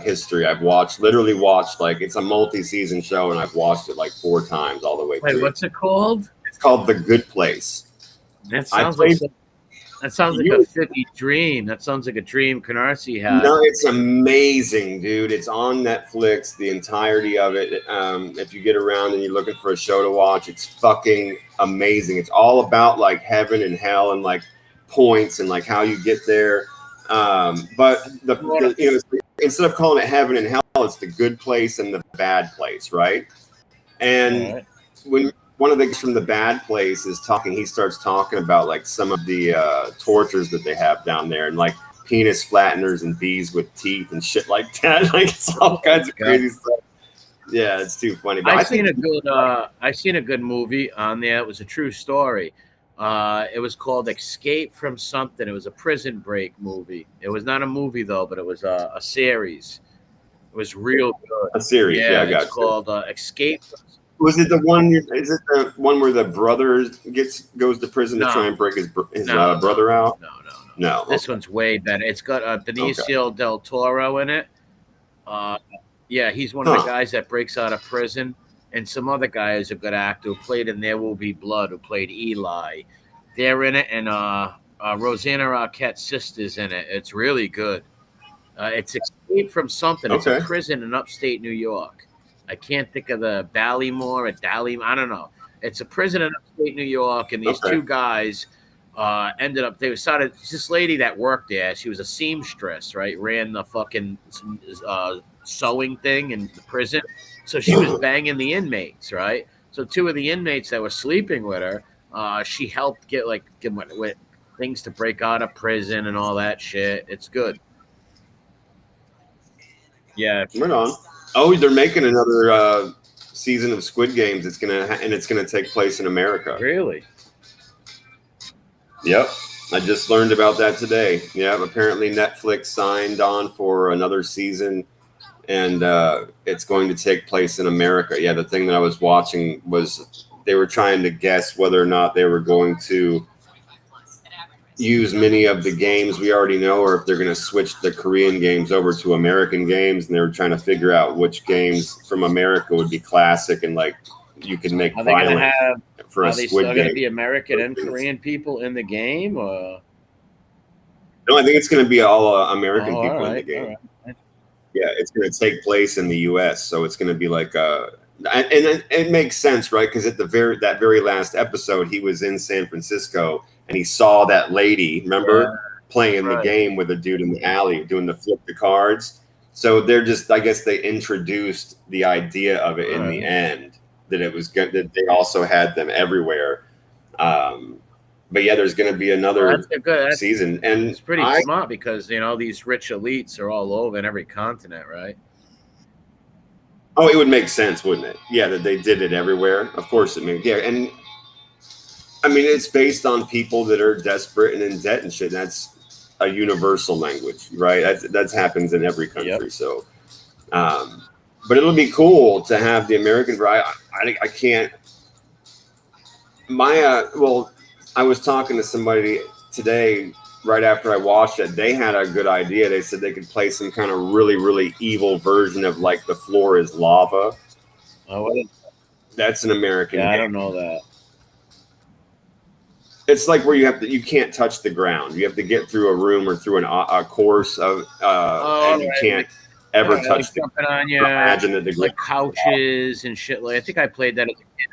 history. Literally watched, like, it's a multi-season show, and I've watched it like 4 times all the way through. Wait, what's it called? It's called The Good Place. That sounds like a Fippy dream. That sounds like a dream Canarsie had. No, it's amazing, dude. It's on Netflix, the entirety of it. If you get around and you're looking for a show to watch, it's fucking amazing. It's all about, like, heaven and hell and, like, points and, like, how you get there. But instead of calling it heaven and hell, it's the good place and the bad place, right? And when one of the guys from the bad place is talking, he starts talking about, like, some of the tortures that they have down there, and, like, penis flatteners and bees with teeth and shit like that. Like, it's all kinds of crazy stuff. Yeah, it's too funny. But I seen a good movie on there. It was a true story. It was called Escape from Something. It was a prison break movie. It was not a movie though, but it was a series. It was real good. A series, yeah, I got it. It's called Escape. Was it the one? Is it the one where the brother goes to prison to try and break his brother out? No. This one's way better. It's got Benicio del Toro in it. Yeah, he's one of the guys that breaks out of prison. And some other guy is a good actor who played in There Will Be Blood, who played Eli. They're in it, and Rosanna Arquette's sister's in it. It's really good. It's Escape from Something. It's a prison in upstate New York. I can't think of the Ballymore or I don't know. It's a prison in upstate New York, and these two guys ended up. They started. This lady that worked there. She was a seamstress, right? Ran the fucking sewing thing in the prison. So she was banging the inmates, right? So 2 of the inmates that were sleeping with her, she helped get with things to break out of prison and all that shit. It's good. Yeah. Right on. Oh, they're making another season of Squid Games. It's gonna take place in America. Really? Yep. I just learned about that today. Yeah. Apparently Netflix signed on for another season. And it's going to take place in America. Yeah, the thing that I was watching was they were trying to guess whether or not they were going to use many of the games we already know, or if they're going to switch the Korean games over to American games. And they were trying to figure out which games from America would be classic and, like, you could make violent for a Squid Game. Are they still going to be American and Korean people in the game? Or? No, I think it's going to be all American people in the game. Yeah, it's going to take place in the U.S., so it's going to be like and it makes sense, right? Because at that very last episode, he was in San Francisco, and he saw that lady, remember, playing the Right. game with a dude in the alley doing the flip the cards. So they're just, I guess they introduced the idea of it in the end, that it was good, that they also had them everywhere. But yeah, there's going to be another season, and it's pretty smart because these rich elites are all over in every continent, right? Oh, it would make sense, wouldn't it? Yeah, that they did it everywhere. Of course, it makes, yeah, and I mean it's based on people that are desperate and in debt and shit. That's a universal language, right? That happens in every country. Yep. So, but it'll be cool to have the American. I can't. Well, I was talking to somebody today right after I watched it. They had a good idea. They said they could play some kind of really, really evil version of like the floor is lava. Oh, that's an American game. I don't know that. It's like where you can't touch the ground. You have to get through a room or through a course of, and you can't ever touch the jumping on you. Imagine that the like couches and shit. Like I think I played that as a kid.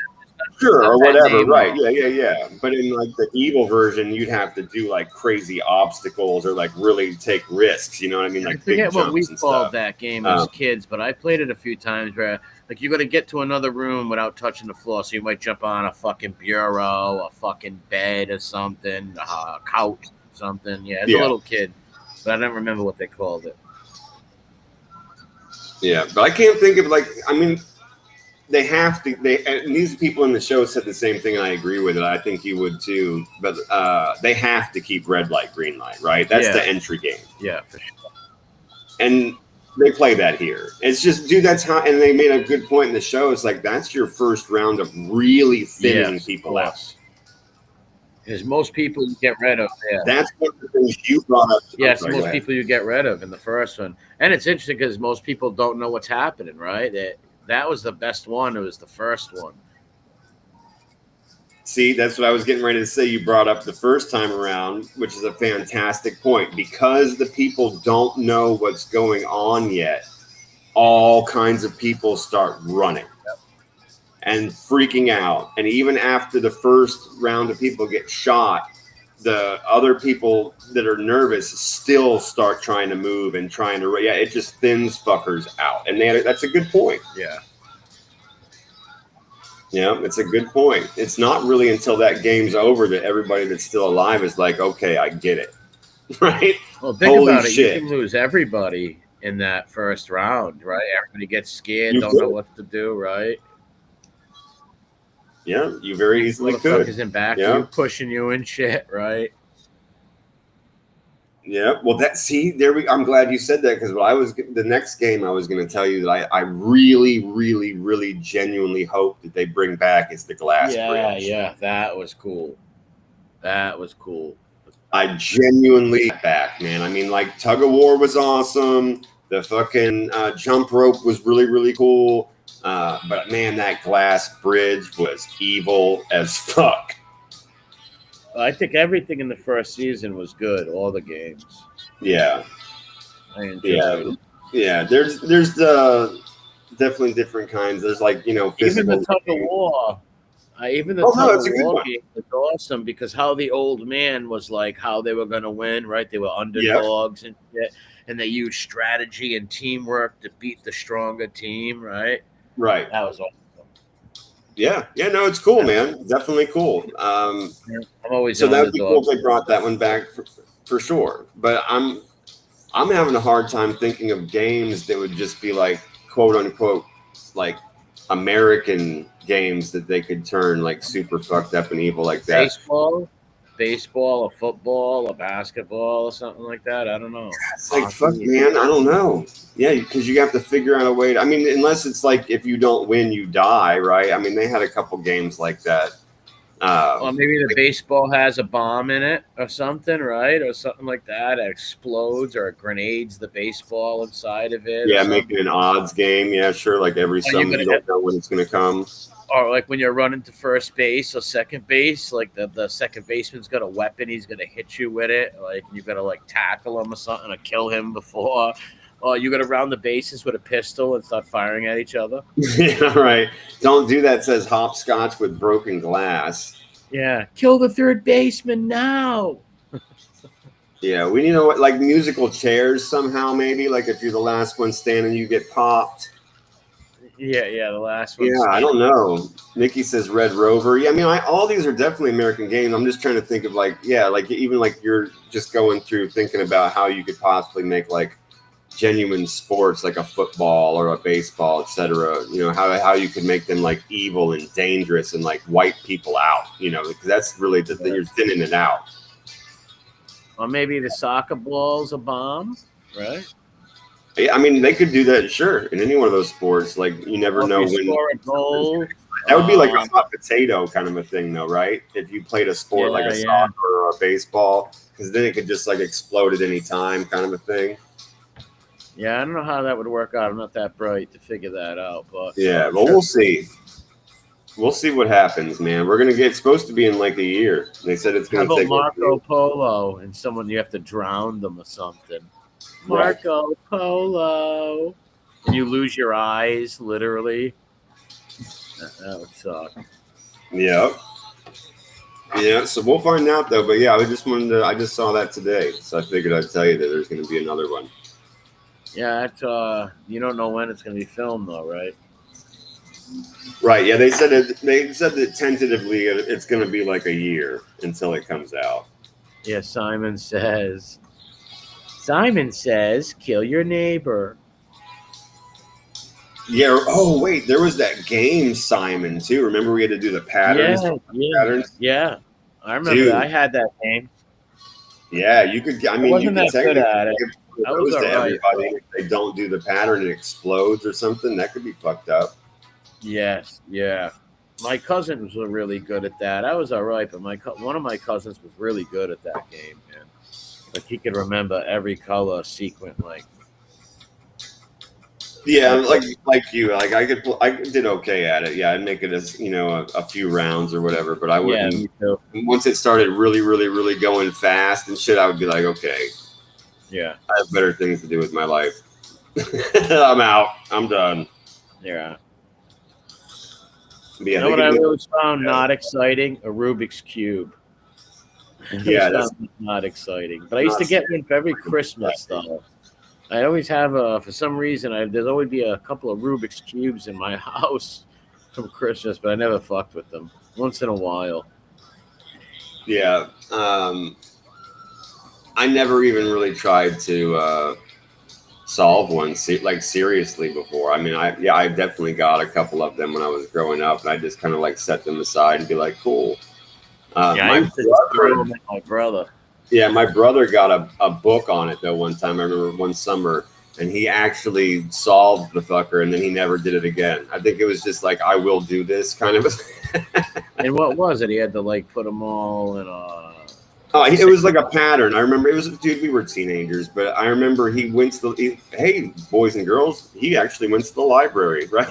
Sure, or whatever, right? Yeah. But in like the evil version, you'd have to do like crazy obstacles or like really take risks. You know what I mean? Like I forget big what we jumps and called stuff. that game as kids, but I played it a few times where like you got to get to another room without touching the floor, so you might jump on a fucking bureau, a fucking bed or something, a couch, or something. Yeah, as a little kid, but I don't remember what they called it. Yeah, but I can't think of like. I mean, they have to. And these people in the show said the same thing, and I agree with it. I think you would too. But they have to keep red light, green light, right? That's the entry game. Yeah, for sure. And they play that here. It's just, dude, that's how. And they made a good point in the show. It's like that's your first round of really thinning people out. Because most people you get rid of. Yeah. That's one of the things you brought up. Yes, most people you get rid of in the first one. And it's interesting because most people don't know what's happening, right? That was the best one. It was the first one. See, that's what I was getting ready to say. You brought up the first time around, which is a fantastic point. Because the people don't know what's going on yet, all kinds of people start running and freaking out. And even after the first round of people get shot, the other people that are nervous still start trying to move and trying to, it just thins fuckers out. And that's a good point. Yeah. Yeah, it's a good point. It's not really until that game's over that everybody that's still alive is like, okay, I get it. Right? Well, think about it. You can lose everybody in that first round, right? Everybody gets scared, don't know what to do, right? Yeah, you very easily could. Motherfuckers in back of you, pushing you and shit, right? Yeah, well, I'm glad you said that because the next game I was going to tell you that I really, really, really genuinely hope that they bring back is the glass bridge. Yeah, that was cool. I genuinely back, man. I mean, like tug of war was awesome. The fucking jump rope was really, really cool. But man, that glass bridge was evil as fuck. I think everything in the first season was good. All the games. Yeah. I enjoyed it. Yeah. There's definitely different kinds. There's like physical. Even the tug of war. Even the tug of war game was awesome because how the old man was like how they were going to win. Right, they were underdogs and shit, and they used strategy and teamwork to beat the stronger team. Right. That was awesome. Yeah, no, it's cool, man. Definitely cool. I'm always so that'd be cool if they brought that one back for sure. But I'm having a hard time thinking of games that would just be like quote unquote like American games that they could turn like super fucked up and evil like that. Baseball, a football, a basketball, or something like that. I don't know. It's like fuck, man. I don't know. Yeah, because you have to figure out a way. I mean, unless it's like if you don't win, you die, right? I mean, they had a couple games like that. Or maybe the baseball has a bomb in it or something, right? Or something like that. It explodes or it grenades the baseball inside of it. Yeah, making an odds game. Yeah, sure. Like every summer, you don't know when it's going to come. Or like when you're running to first base or second base, like the second baseman's got a weapon, he's gonna hit you with it. Like you gotta like tackle him or something or kill him before. Or you gotta round the bases with a pistol and start firing at each other. Yeah, right. Don't do that. Says hopscotch with broken glass. Yeah, kill the third baseman now. Yeah, we need to like musical chairs somehow. Maybe like if you're the last one standing, you get popped. Yeah, the last one. Yeah, I don't know. Nikki says Red Rover. Yeah, I mean, all these are definitely American games. I'm just trying to think of like, yeah, like even like you're just going through thinking about how you could possibly make like genuine sports like a football or a baseball, etc. You know, how you could make them like evil and dangerous and like wipe people out. You know, because that's really then you're thinning it out. Or maybe the soccer ball's a bomb, right? I mean, they could do that, sure, in any one of those sports. Like, you never know when. Score a goal. That would be like a hot potato kind of a thing, though, right? If you played a sport like a soccer or a baseball, because then it could just like explode at any time, kind of a thing. Yeah, I don't know how that would work out. I'm not that bright to figure that out, but yeah, well, we'll see. We'll see what happens, man. We're gonna get supposed to be in like a year. They said it's gonna take Marco Polo and someone you have to drown them or something. Marco Polo, and you lose your eyes literally. That would suck. Yeah. Yeah, so we'll find out though. But yeah, I just saw that today, so I figured I'd tell you that there's gonna be another one. Yeah, it's you don't know when it's gonna be filmed though, right? Right. Yeah, they said that tentatively it's going to be like a year until it comes out. Yeah, Simon says, kill your neighbor. Yeah. Oh, wait. There was that game, Simon, too. Remember we had to do the patterns? Patterns? Yeah. I remember that. I had that game. Yeah, you could. I mean, wasn't that good at it. I was to everybody. If they don't do the pattern, it explodes or something. That could be fucked up. Yes, yeah. My cousins were really good at that. I was all right, but one of my cousins was really good at that game, man. Like he could remember every color sequence, Yeah, like you, like I did okay at it. Yeah, I'd make it as a few rounds or whatever, but I wouldn't. Yeah, me too. Once it started really, really, really going fast and shit, I would be like, okay, yeah, I have better things to do with my life. I'm out. I'm done. Yeah. Yeah, you know what I always found not exciting? A Rubik's Cube. Yeah, that's not exciting. But I used to get one for every Christmas, though. I always have for some reason, there'd always be a couple of Rubik's Cubes in my house from Christmas, but I never fucked with them. Once in a while. Yeah. I never even really tried to solve one seriously before. I mean, I definitely got a couple of them when I was growing up, and I just kind of like set them aside and be like, cool. My brother. Yeah, my brother got a book on it though one time. I remember one summer, and he actually solved the fucker, and then he never did it again. I think it was just like, I will do this kind of. And what was it? He had to put them all in it was like a pattern. I remember it was, dude, we were teenagers, but I remember he went to hey, boys and girls, he actually went to the library, right?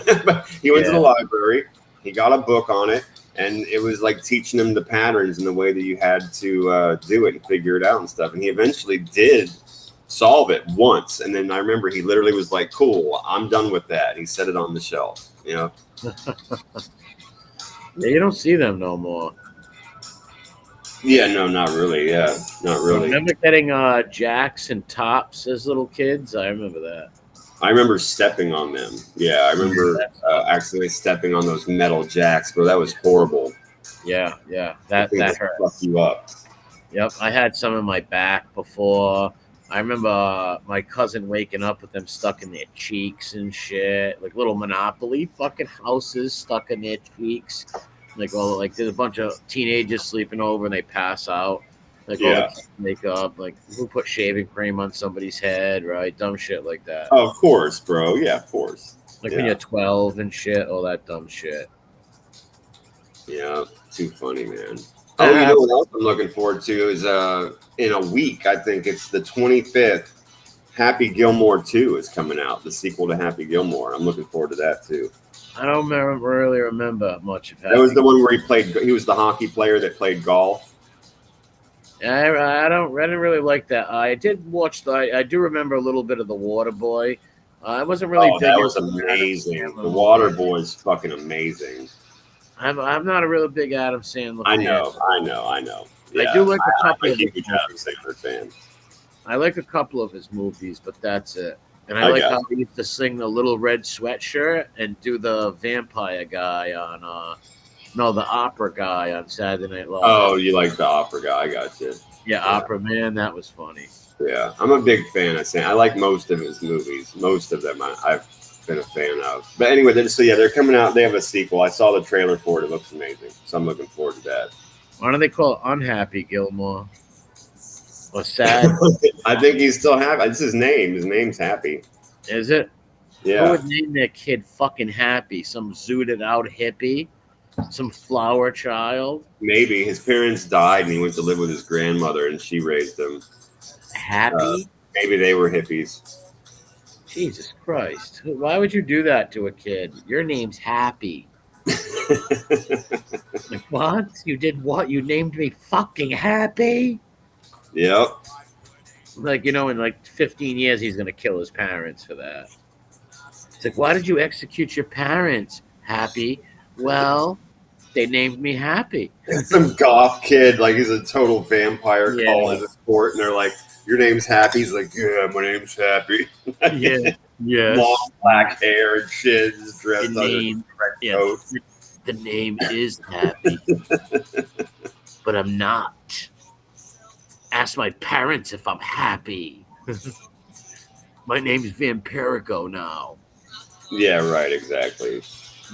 He went to the library, he got a book on it, and it was like teaching him the patterns and the way that you had to do it and figure it out and stuff. And he eventually did solve it once. And then I remember he literally was like, cool, I'm done with that. He set it on the shelf, Yeah, you don't see them no more. Yeah, no, not really. Yeah, not really. Remember getting jacks and tops as little kids? I remember that. I remember stepping on them. Yeah, I remember accidentally stepping on those metal jacks, bro. That was horrible. Yeah, that hurt. Fuck you up. Yep, I had some in my back before. I remember my cousin waking up with them stuck in their cheeks and shit, like little Monopoly fucking houses stuck in their cheeks. There's a bunch of teenagers sleeping over and they pass out. Makeup, who put shaving cream on somebody's head, right? Dumb shit like that. Oh, of course, bro. Yeah, of course. When you're 12 and shit, all that dumb shit. Yeah, too funny, man. Oh, you know what else I'm looking forward to is in a week, I think it's the 25th, Happy Gilmore 2 is coming out, the sequel to Happy Gilmore. I'm looking forward to that too. I don't really remember much of that. That was the one where he was the hockey player that played golf. I didn't really like that. I did watch I do remember a little bit of The Water Boy. I wasn't really. That was amazing. The Water Boy is fucking amazing. I'm not a real big Adam Sandler I fan. know. I Yeah, do like a I'm couple a of his huge Adam movies. Sandler fan. I like a couple of his movies, but that's it. And I I like got how he used to sing the Little Red Sweatshirt and do the vampire guy on no, the opera guy on Saturday Night Live. Oh, you like the opera guy? I got you. Yeah, Yeah, Opera Man, that was funny. yeah. I'm a big fan of Sam. I like most of his movies. Most of them I've been a fan of. But anyway, so yeah, they're coming out. They have a sequel. I saw the trailer for it. It looks amazing. So I'm looking forward to that. Why do they call it Unhappy Gilmore? Or Sad? I think he's still happy. It's his name. His name's Happy. Is it? Who Yeah, would name their kid fucking Happy? Some zooted out hippie? Some flower child? maybe his parents died and he went to live with his grandmother and she raised him. Happy? Maybe they were hippies. Jesus Christ. Why would you do that to a kid? Your name's Happy. Like, what? You did what? You named me fucking Happy? Yep. Like, in like 15 years, he's going to kill his parents for that. It's like, why did you execute your parents, Happy? Well, they named me Happy. Some goth kid, like he's a total vampire, Yeah. calling the court, and they're like, "Your name's Happy." He's like, "Yeah, my name's Happy." Yeah. Yes. Long black hair and shit, just dressed The up in name, a red yeah, coat. the name is Happy, but I'm not. Ask my parents if I'm happy. My name's Vampirico now. Yeah, right, exactly.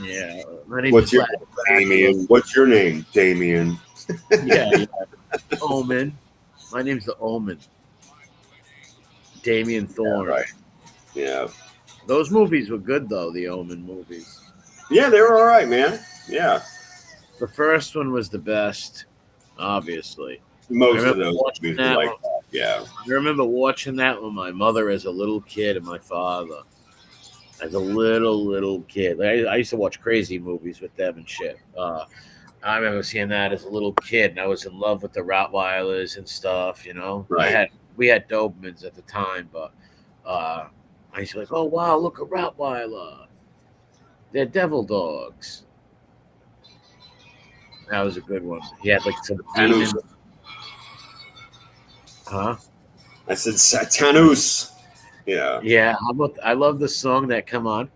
Yeah. My name's What's your Vlad. name, Damien? What's your name, Damien? Yeah. Omen. My name's the Omen. Damien Thorne. Yeah, right. Yeah. Those movies were good, though, the Omen movies. Yeah, they were all right, man. Yeah. The first one was the best, obviously. Most I of remember those watching movies were that like one. that. Yeah. I remember watching that with my mother as a little kid and my father as a little kid. Like, I used to watch crazy movies with them and shit. I remember seeing that as a little kid, and I was in love with the Rottweilers and stuff. You know, Right. we had Dobermans at the time, but I used to be like, oh wow, look a Rottweiler. They're devil dogs. That was a good one. He had like some demon. Huh? I said Satanus. Yeah. Yeah, I love the song that come on.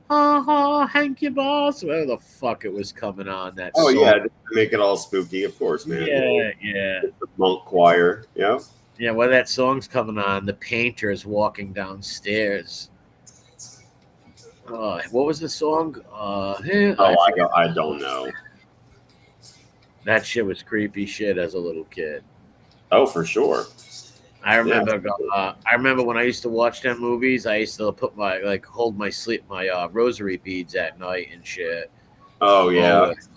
Hank your boss. Whatever the fuck it was coming on that Oh song. yeah, to make it all spooky, of course, man. Yeah. The monk choir. Yeah. Yeah, while that song's coming on, the painter is walking downstairs. What was the song? I don't know. That shit was creepy shit as a little kid. Oh, for sure. I remember. I remember when I used to watch them movies. I used to put hold my rosary beads at night and shit. Oh yeah. Always.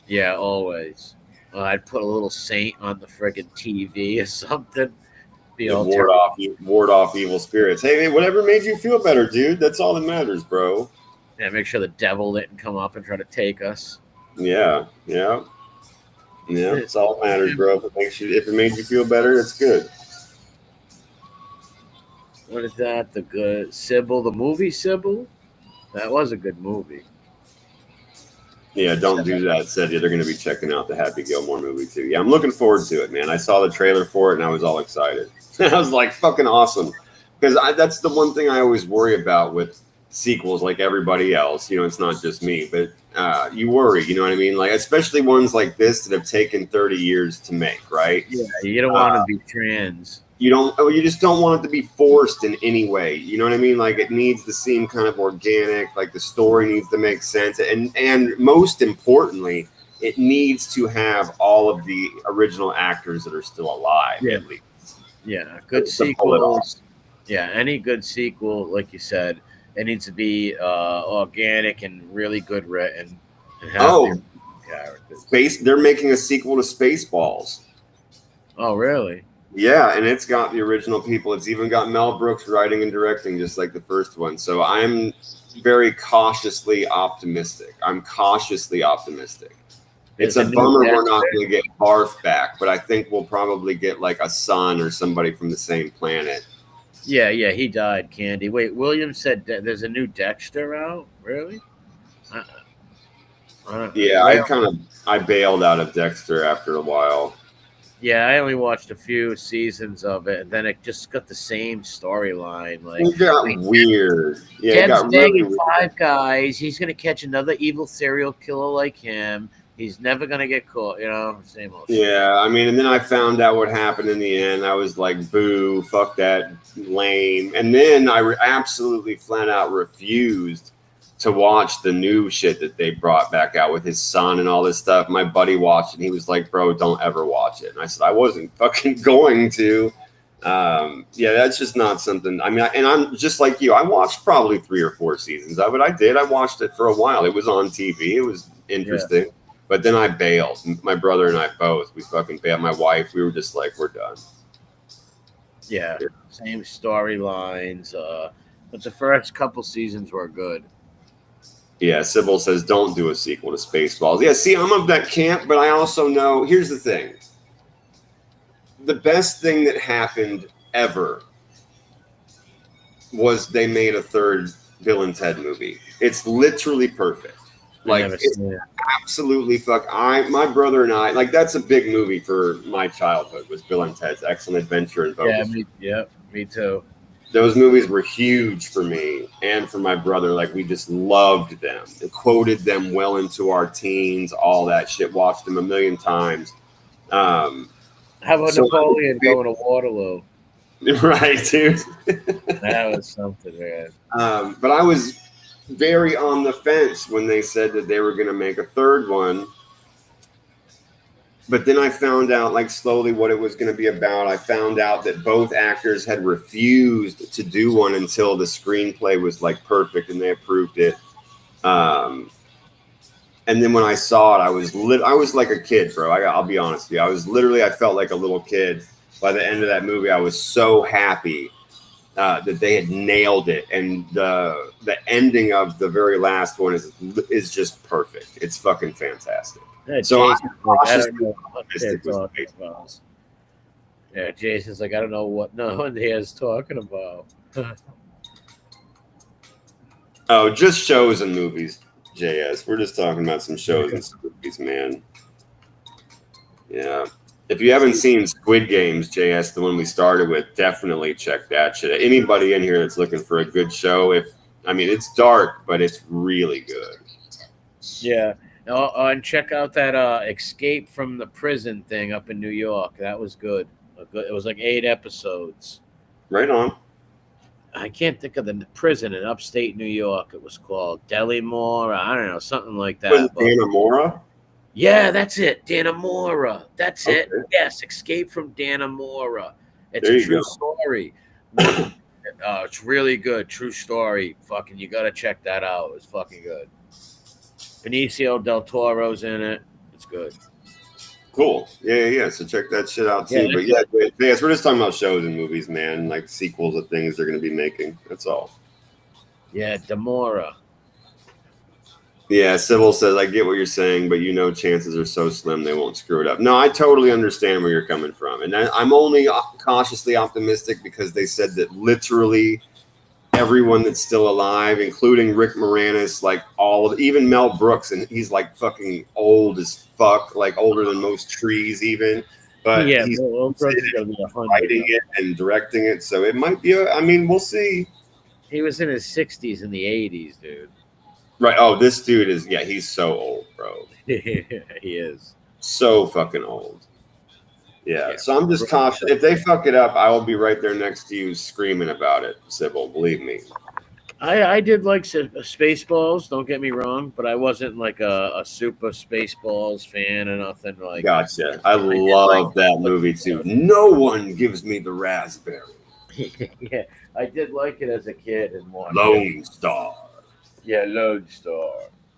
Yeah, always. I'd put a little saint on the friggin' TV or something. Ward off evil spirits. Hey, whatever made you feel better, dude. That's all that matters, bro. Yeah, make sure the devil didn't come up and try to take us. Yeah. It's all that matters, bro. If it made you feel better, it's good. What is that? The good Sybil, the movie Sybil? That was a good movie. Yeah, don't do that. Said they're going to be checking out the Happy Gilmore movie too. Yeah, I'm looking forward to it, man. I saw the trailer for it and I was all excited. I was like, fucking awesome. Because that's the one thing I always worry about with sequels, like everybody else. You know, it's not just me, but you worry. You know what I mean? Like, especially ones like this that have taken 30 years to make, right? Yeah, you don't want to be trans. You just don't want it to be forced in any way. You know what I mean? Like, it needs to seem kind of organic. Like, the story needs to make sense, and most importantly, it needs to have all of the original actors that are still alive. Yeah. At least. Yeah, good sequels. Yeah, any good sequel, like you said, it needs to be organic and really good written. And have characters. They're making a sequel to Spaceballs. Oh, really? Yeah, and it's got the original people. It's even got Mel Brooks writing and directing, just like the first one. So I'm very cautiously optimistic. It's a bummer we're not going to get Barf back, but I think we'll probably get like a son or somebody from the same planet. Yeah, he died, Candy. Wait, William said there's a new Dexter out? Really? Yeah, I bailed out of Dexter after a while. Yeah, I only watched a few seasons of it, and then it just got the same storyline. Like, It got weird. Yeah, it Jed's got really banging weird. 5 guys. He's gonna catch another evil serial killer like him. He's never gonna get caught. Same old shit. Yeah, I mean, and then I found out what happened in the end. I was like, boo, fuck that, lame. And then I absolutely flat out refused to watch the new shit that they brought back out with his son and all this stuff. My buddy watched it and he was like, bro, don't ever watch it. And I said, I wasn't fucking going to. Yeah, that's just not something. I mean, and I'm just like you. I watched probably 3 or 4 seasons of it. I did. I watched it for a while. It was on TV. It was interesting. Yeah. But then I bailed. My brother and I both. We fucking bailed. My wife. We were just like, we're done. Yeah. Same storylines. But the first couple seasons were good. Yeah, Sybil says, don't do a sequel to Spaceballs. Yeah, see, I'm of that camp, but I also know, here's the thing. The best thing that happened ever was they made a third Bill and Ted movie. It's literally perfect. Like, it's absolutely my brother and I, like, that's a big movie for my childhood, was Bill and Ted's Excellent Adventure in Bogus. Me too. Those movies were huge for me and for my brother. Like, we just loved them. They quoted them well into our teens, all that shit. Watched them a million times. How about Napoleon going to Waterloo? Right, dude. That was something, man. But I was very on the fence when they said that they were going to make a third one. But then I found out, like, slowly what it was going to be about. I found out that both actors had refused to do one until the screenplay was, like, perfect and they approved it. And then when I saw it, I was like a kid, bro. I'll be honest with you. I felt like a little kid. By the end of that movie, I was so happy that they had nailed it. And the ending of the very last one is just perfect. It's fucking fantastic. Yeah, so Jason's like, I don't know what they're talking about. Yeah, Jason's like, I don't know what no one here is talking about. Oh, just shows and movies, JS. We're just talking about some shows and movies, man. Yeah. If you haven't seen Squid Games, JS, the one we started with, definitely check that shit. Anybody in here that's looking for a good show, it's dark, but it's really good. Yeah. And check out that Escape from the Prison thing up in New York. That was good. It was like 8 episodes. Right on. I can't think of the prison in upstate New York. It was called Delmore. I don't know, something like that. Was it Dannemora? Yeah, that's it. Dannemora. That's it. Yes, Escape from Dannemora. It's a true story. It's really good. True story. Fucking, you got to check that out. It's fucking good. Benicio del Toro's in it. It's good. Cool. Yeah. So check that shit out too. Yeah, but yes, we're just talking about shows and movies, man. Like sequels of things they're going to be making. That's all. Yeah, Demora. Yeah, Sybil says, I get what you're saying, but chances are so slim they won't screw it up. No, I totally understand where you're coming from. And I'm only cautiously optimistic because they said that literally everyone that's still alive, including Rick Moranis, like even Mel Brooks, and he's like fucking old as fuck, like older than most trees even. But yeah, he's writing it and directing it, so it might be we'll see. He was in his 60s and the 80s, dude. Right. Oh, this dude he's so old, bro. He is. So fucking old. Yeah. So I'm just cautious. If they fuck it up, I will be right there next to you screaming about it, Sybil. Believe me. I did like Spaceballs, don't get me wrong, but I wasn't like a super Spaceballs fan or nothing. Like. Gotcha. I love that movie too. No one gives me the raspberry. Yeah, I did like it as a kid and more. Lone Star. Yeah, Lone Star.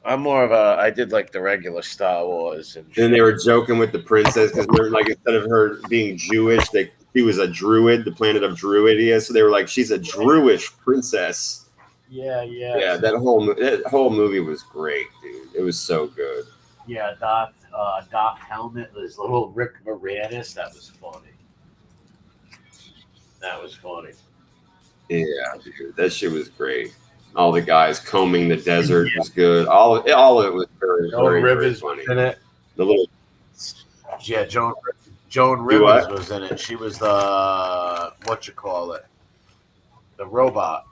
I'm more of I did like the regular Star Wars. And then they were joking with the princess because they're like, instead of her being Jewish, she was a druid, the planet of Druidia. So they were like, she's a Druish princess. Yeah. Yeah, that whole movie was great, dude. It was so good. Yeah, Doc Helmet, this little Rick Moranis, that was funny. Yeah, dude, that shit was great. all the guys combing the desert was good. All of it was very, very, very funny. In it. The little Yeah, Joan do Rivers what? was in it. She was the the robot.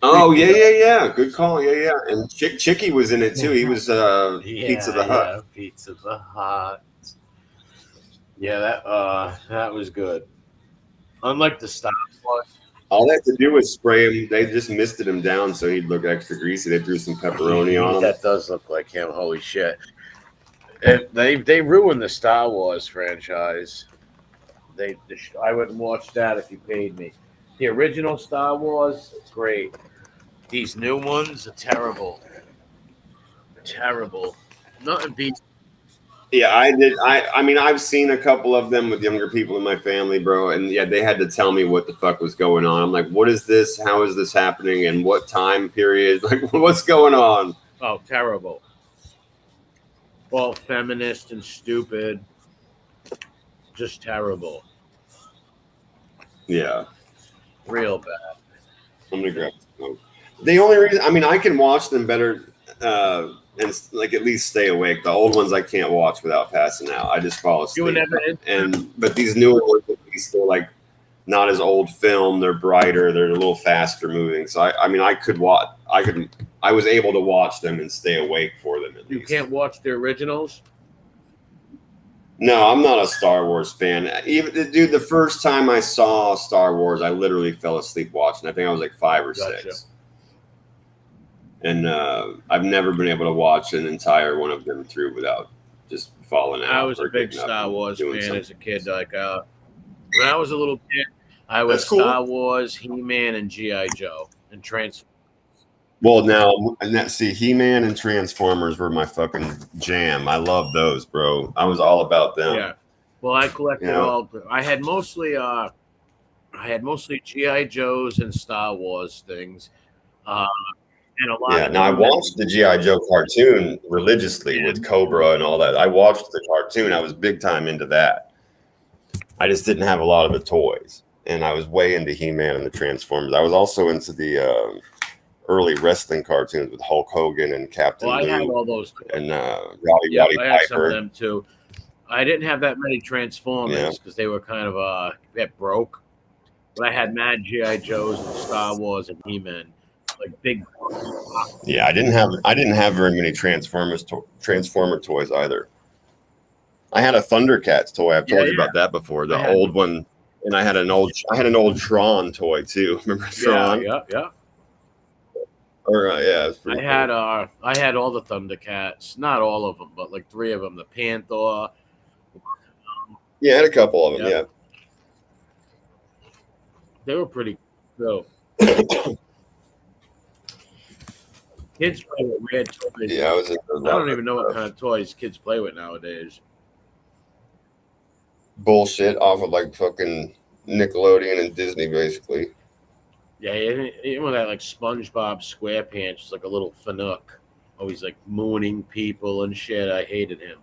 Oh yeah. Good call. Yeah. And Chicky was in it too. He was Pizza the Hut. Yeah, Pizza the Hut. Yeah, that was good. Unlike the Star Wars. All they had to do was spray him. They just misted him down so he'd look extra greasy. They threw some pepperoni on him. That does look like him. Holy shit! They ruined the Star Wars franchise. I wouldn't watch that if you paid me. The original Star Wars, great. These new ones are terrible. Terrible. Nothing beats. Yeah, I did. I mean, I've seen a couple of them with younger people in my family, bro. And yeah, they had to tell me what the fuck was going on. I'm like, what is this? How is this happening? And what time period? Like, what's going on? Oh, terrible. All feminist and stupid. Just terrible. Yeah. Real bad. I'm gonna grab smoke. The only reason, I mean, I can watch them better and like at least stay awake. The old ones I can't watch without passing out. I just fall asleep. But these newer ones, at least they're like not as old film. They're brighter. They're a little faster moving. So I mean, I was able to watch them and stay awake for them at least. You can't watch the originals? No, I'm not a Star Wars fan. Even dude, the first time I saw Star Wars, I literally fell asleep watching. I think I was like 5 or 6. And I've never been able to watch an entire one of them through without just falling out. I was a big Star Wars fan as a kid. Like when I was a little kid, I was Star Wars, He-Man, and G.I. Joe, and Transformers. Well, now see, He-Man and Transformers were my fucking jam. I love those, bro. I was all about them. Yeah. Well, I collected all. I had mostly G.I. Joes and Star Wars things. And a lot. Yeah. Now I watched the G.I. Joe cartoon religiously with Cobra and all that. I watched the cartoon. I was big time into that. I just didn't have a lot of the toys, and I was way into He-Man and the Transformers. I was also into the early wrestling cartoons with Hulk Hogan and Captain Lou. I had all those. And Roddy I Piper. had some of them too. I didn't have that many Transformers because they were kind of that broke. But I had mad G.I. Joes and Star Wars and He-Man, like big. Yeah, I didn't have very many Transformer toys either. I had a Thundercats toy. I've told you about that before. The old one, and I had an old Tron toy too. Remember Tron? Yeah. Or I had all the Thundercats, not all of them, but like 3 of them. The Panther. Yeah, I had a couple of them. Yeah, they were pretty cool. Kids play with weird toys. Yeah, I don't even know what kind of toys kids play with nowadays. Bullshit off of like fucking Nickelodeon and Disney, basically. Yeah, even with that like SpongeBob SquarePants, was like a little fanook, always like mooning people and shit. I hated him.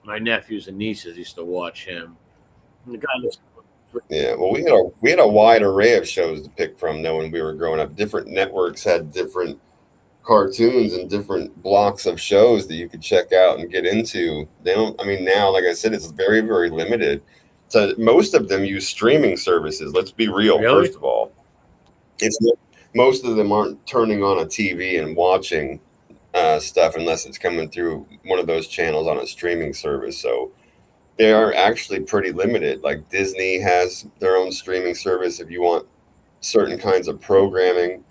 My nephews and nieces used to watch him. And the guy was. Yeah, well, we had a wide array of shows to pick from. Though when we were growing up, different networks had different cartoons and different blocks of shows that you could check out and get into. They don't. I mean, now, like I said, it's very, very limited. So most of them use streaming services. Let's be real. Really? First of all, most of them aren't turning on a TV and watching stuff unless it's coming through one of those channels on a streaming service. So they are actually pretty limited. Like Disney has their own streaming service if you want certain kinds of programming.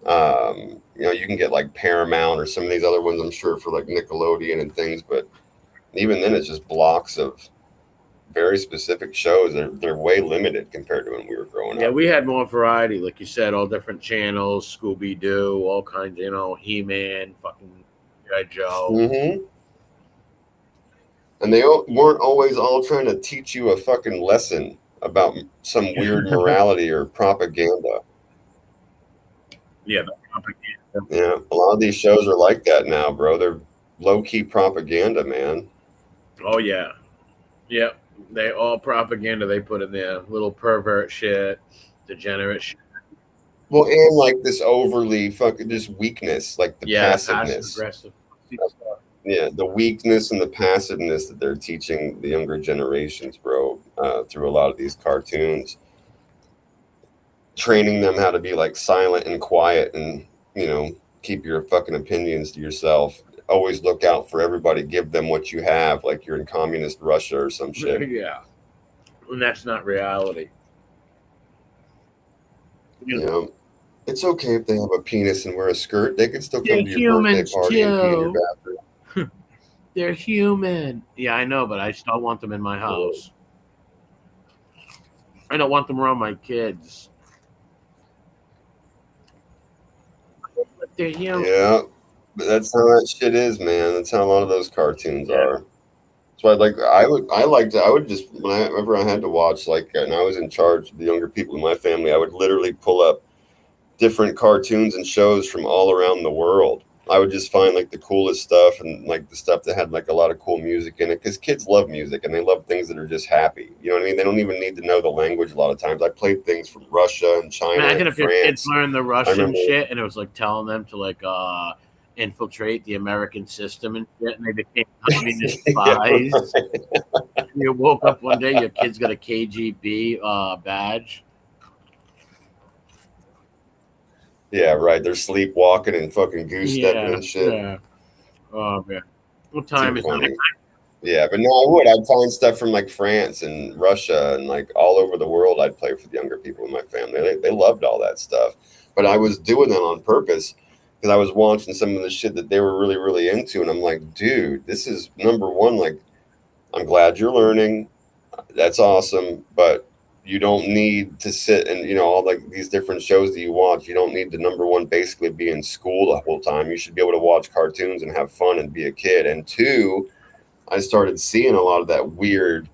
You can get like Paramount or some of these other ones, I'm sure, for like Nickelodeon and things. But even then, it's just blocks of very specific shows. They're way limited compared to when we were growing up. Yeah, we had more variety, like you said, all different channels, Scooby Doo, all kinds, He-Man, fucking G.I. Joe. Mm-hmm. And they weren't always all trying to teach you a fucking lesson about some weird morality or propaganda. Yeah, the propaganda. Yeah, a lot of these shows are like that now, bro. They're low-key propaganda, man. Oh, yeah. Yep. They all propaganda they put in there. Little pervert shit, degenerate shit. Well, and like this overly fucking this weakness, like the passive passiveness. aggressive. Yeah, the weakness and the passiveness that they're teaching the younger generations, bro, through a lot of these cartoons, training them how to be like silent and quiet and, keep your fucking opinions to yourself. Always look out for everybody, give them what you have, like you're in communist Russia or some shit. Yeah, and that's not reality. It's okay if they have a penis and wear a skirt. They can still They're come to your birthday humans party and pee in your too. bathroom. They're human. Yeah, I know, but I still want them in my house. I don't want them around my kids. They're human. Yeah, but that's how that shit is, man. That's how a lot of those cartoons are. So I would just, whenever I had to watch, like, and I was in charge of the younger people in my family, I would literally pull up different cartoons and shows from all around the world. I would just find like the coolest stuff and like the stuff that had like a lot of cool music in it, because kids love music and they love things that are just happy. You know what I mean? They don't even need to know the language a lot of times. I played things from Russia and China Imagine and if your kids France. learned the Russian shit and it was like telling them to like infiltrate the American system and shit, and they became communist spies. Right. You woke up one day, your kid's got a KGB badge. Yeah, right. They're sleepwalking and fucking goose stepping and shit. Yeah. Oh man, what time is it? Yeah, but no, I would. I'd find stuff from like France and Russia and like all over the world. I'd play for the younger people in my family. They loved all that stuff. But I was doing that on purpose because I was watching some of the shit that they were really, really into. And I'm like, dude, this is number one. Like, I'm glad you're learning. That's awesome. But you don't need to sit and, all like these different shows that you watch. You don't need to, number one, basically be in school the whole time. You should be able to watch cartoons and have fun and be a kid. And two, I started seeing a lot of that weird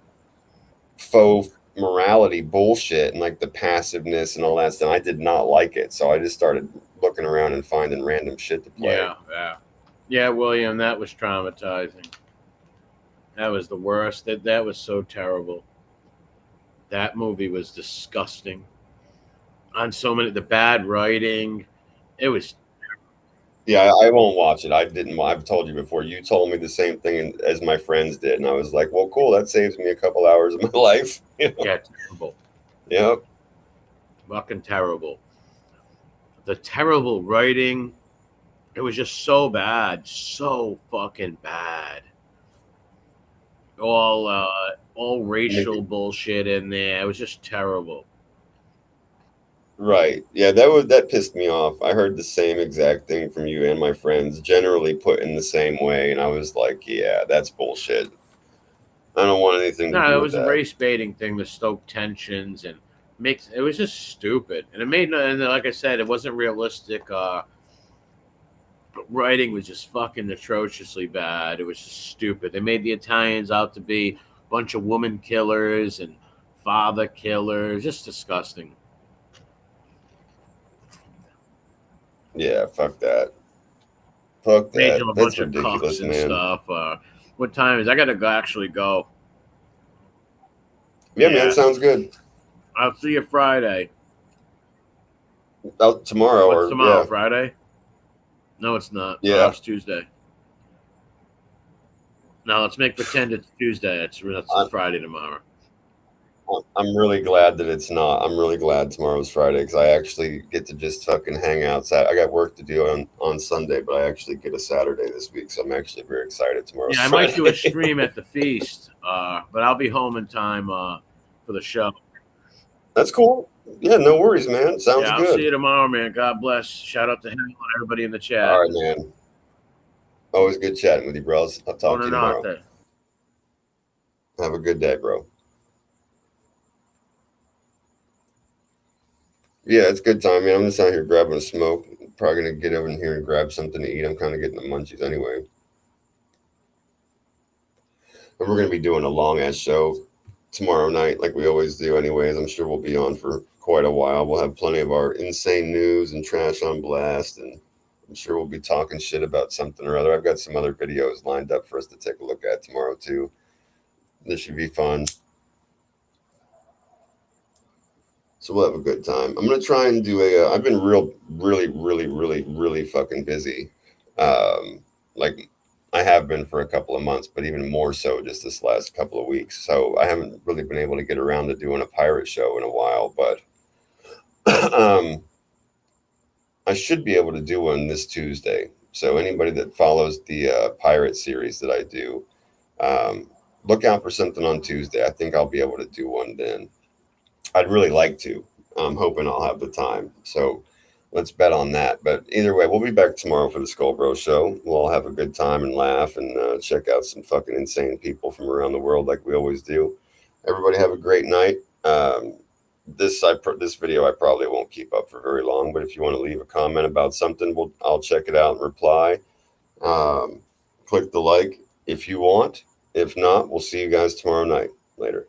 faux morality bullshit and like the passiveness and all that stuff. I did not like it. So I just started looking around and finding random shit to play. Yeah, William, that was traumatizing. That was the worst. That was so terrible. That movie was disgusting. On so many, the bad writing, it was. Yeah, I won't watch it. I didn't. I've told you before. You told me the same thing as my friends did, and I was like, "Well, cool. That saves me a couple hours of my life." Yeah, terrible. Yep. Fucking terrible. The terrible writing. It was just so bad, so fucking bad. All racial bullshit in there. It was just terrible. Right. Yeah, that pissed me off. I heard the same exact thing from you and my friends, generally put in the same way, and I was like, yeah, that's bullshit. I don't want anything to do with that. No, it was a race baiting thing to stoke tensions and it was just stupid. And it made and like I said, it wasn't realistic. Writing was just fucking atrociously bad. It was just stupid. They made the Italians out to be a bunch of woman killers and father killers. Just disgusting. Yeah, fuck that. Fuck that. A That's bunch ridiculous, of man. Stuff. What time is? I gotta actually go. Yeah, man, sounds good. I'll see you Friday. Tomorrow. What's tomorrow? Friday? No, it's not. Yeah, it's Tuesday. Now let's make pretend it's Tuesday. That's Friday tomorrow. I'm really glad that it's not. I'm really glad tomorrow's Friday because I actually get to just fucking hang out. I got work to do on Sunday, but I actually get a Saturday this week, so I'm actually very excited tomorrow. Yeah, I might do a stream at the feast, but I'll be home in time for the show. That's cool. Yeah, no worries, man. Sounds good. I'll see you tomorrow, man. God bless. Shout out to him and everybody in the chat. All right, man. Always good chatting with you, bros. I'll talk to you tomorrow. Have a good day, bro. Yeah, it's good time, man. I'm just out here grabbing a smoke. Probably gonna get over in here and grab something to eat. I'm kind of getting the munchies anyway. And we're gonna be doing a long ass show tomorrow night, like we always do. Anyways, I'm sure we'll be on for quite a while. We'll have plenty of our insane news and trash on blast, and I'm sure we'll be talking shit about something or other. I've got some other videos lined up for us to take a look at tomorrow too. This should be fun. So So we'll have a good time. I'm gonna try and do a. I've been really fucking busy. Like I have been for a couple of months, but even more so just this last couple of weeks. So I haven't really been able to get around to doing a pirate show in a while. But I should be able to do one this Tuesday. So anybody that follows the pirate series that I do, look out for something on Tuesday. I think I'll be able to do one then. I'd really like to. I'm hoping I'll have the time. So let's bet on that. But either way, we'll be back tomorrow for the Skullbro show. We'll all have a good time and laugh and check out some fucking insane people from around the world like we always do. Everybody have a great night. This video I probably won't keep up for very long, but if you want to leave a comment about something, I'll check it out and reply. Click the like if you want. If not, we'll see you guys tomorrow night. Later.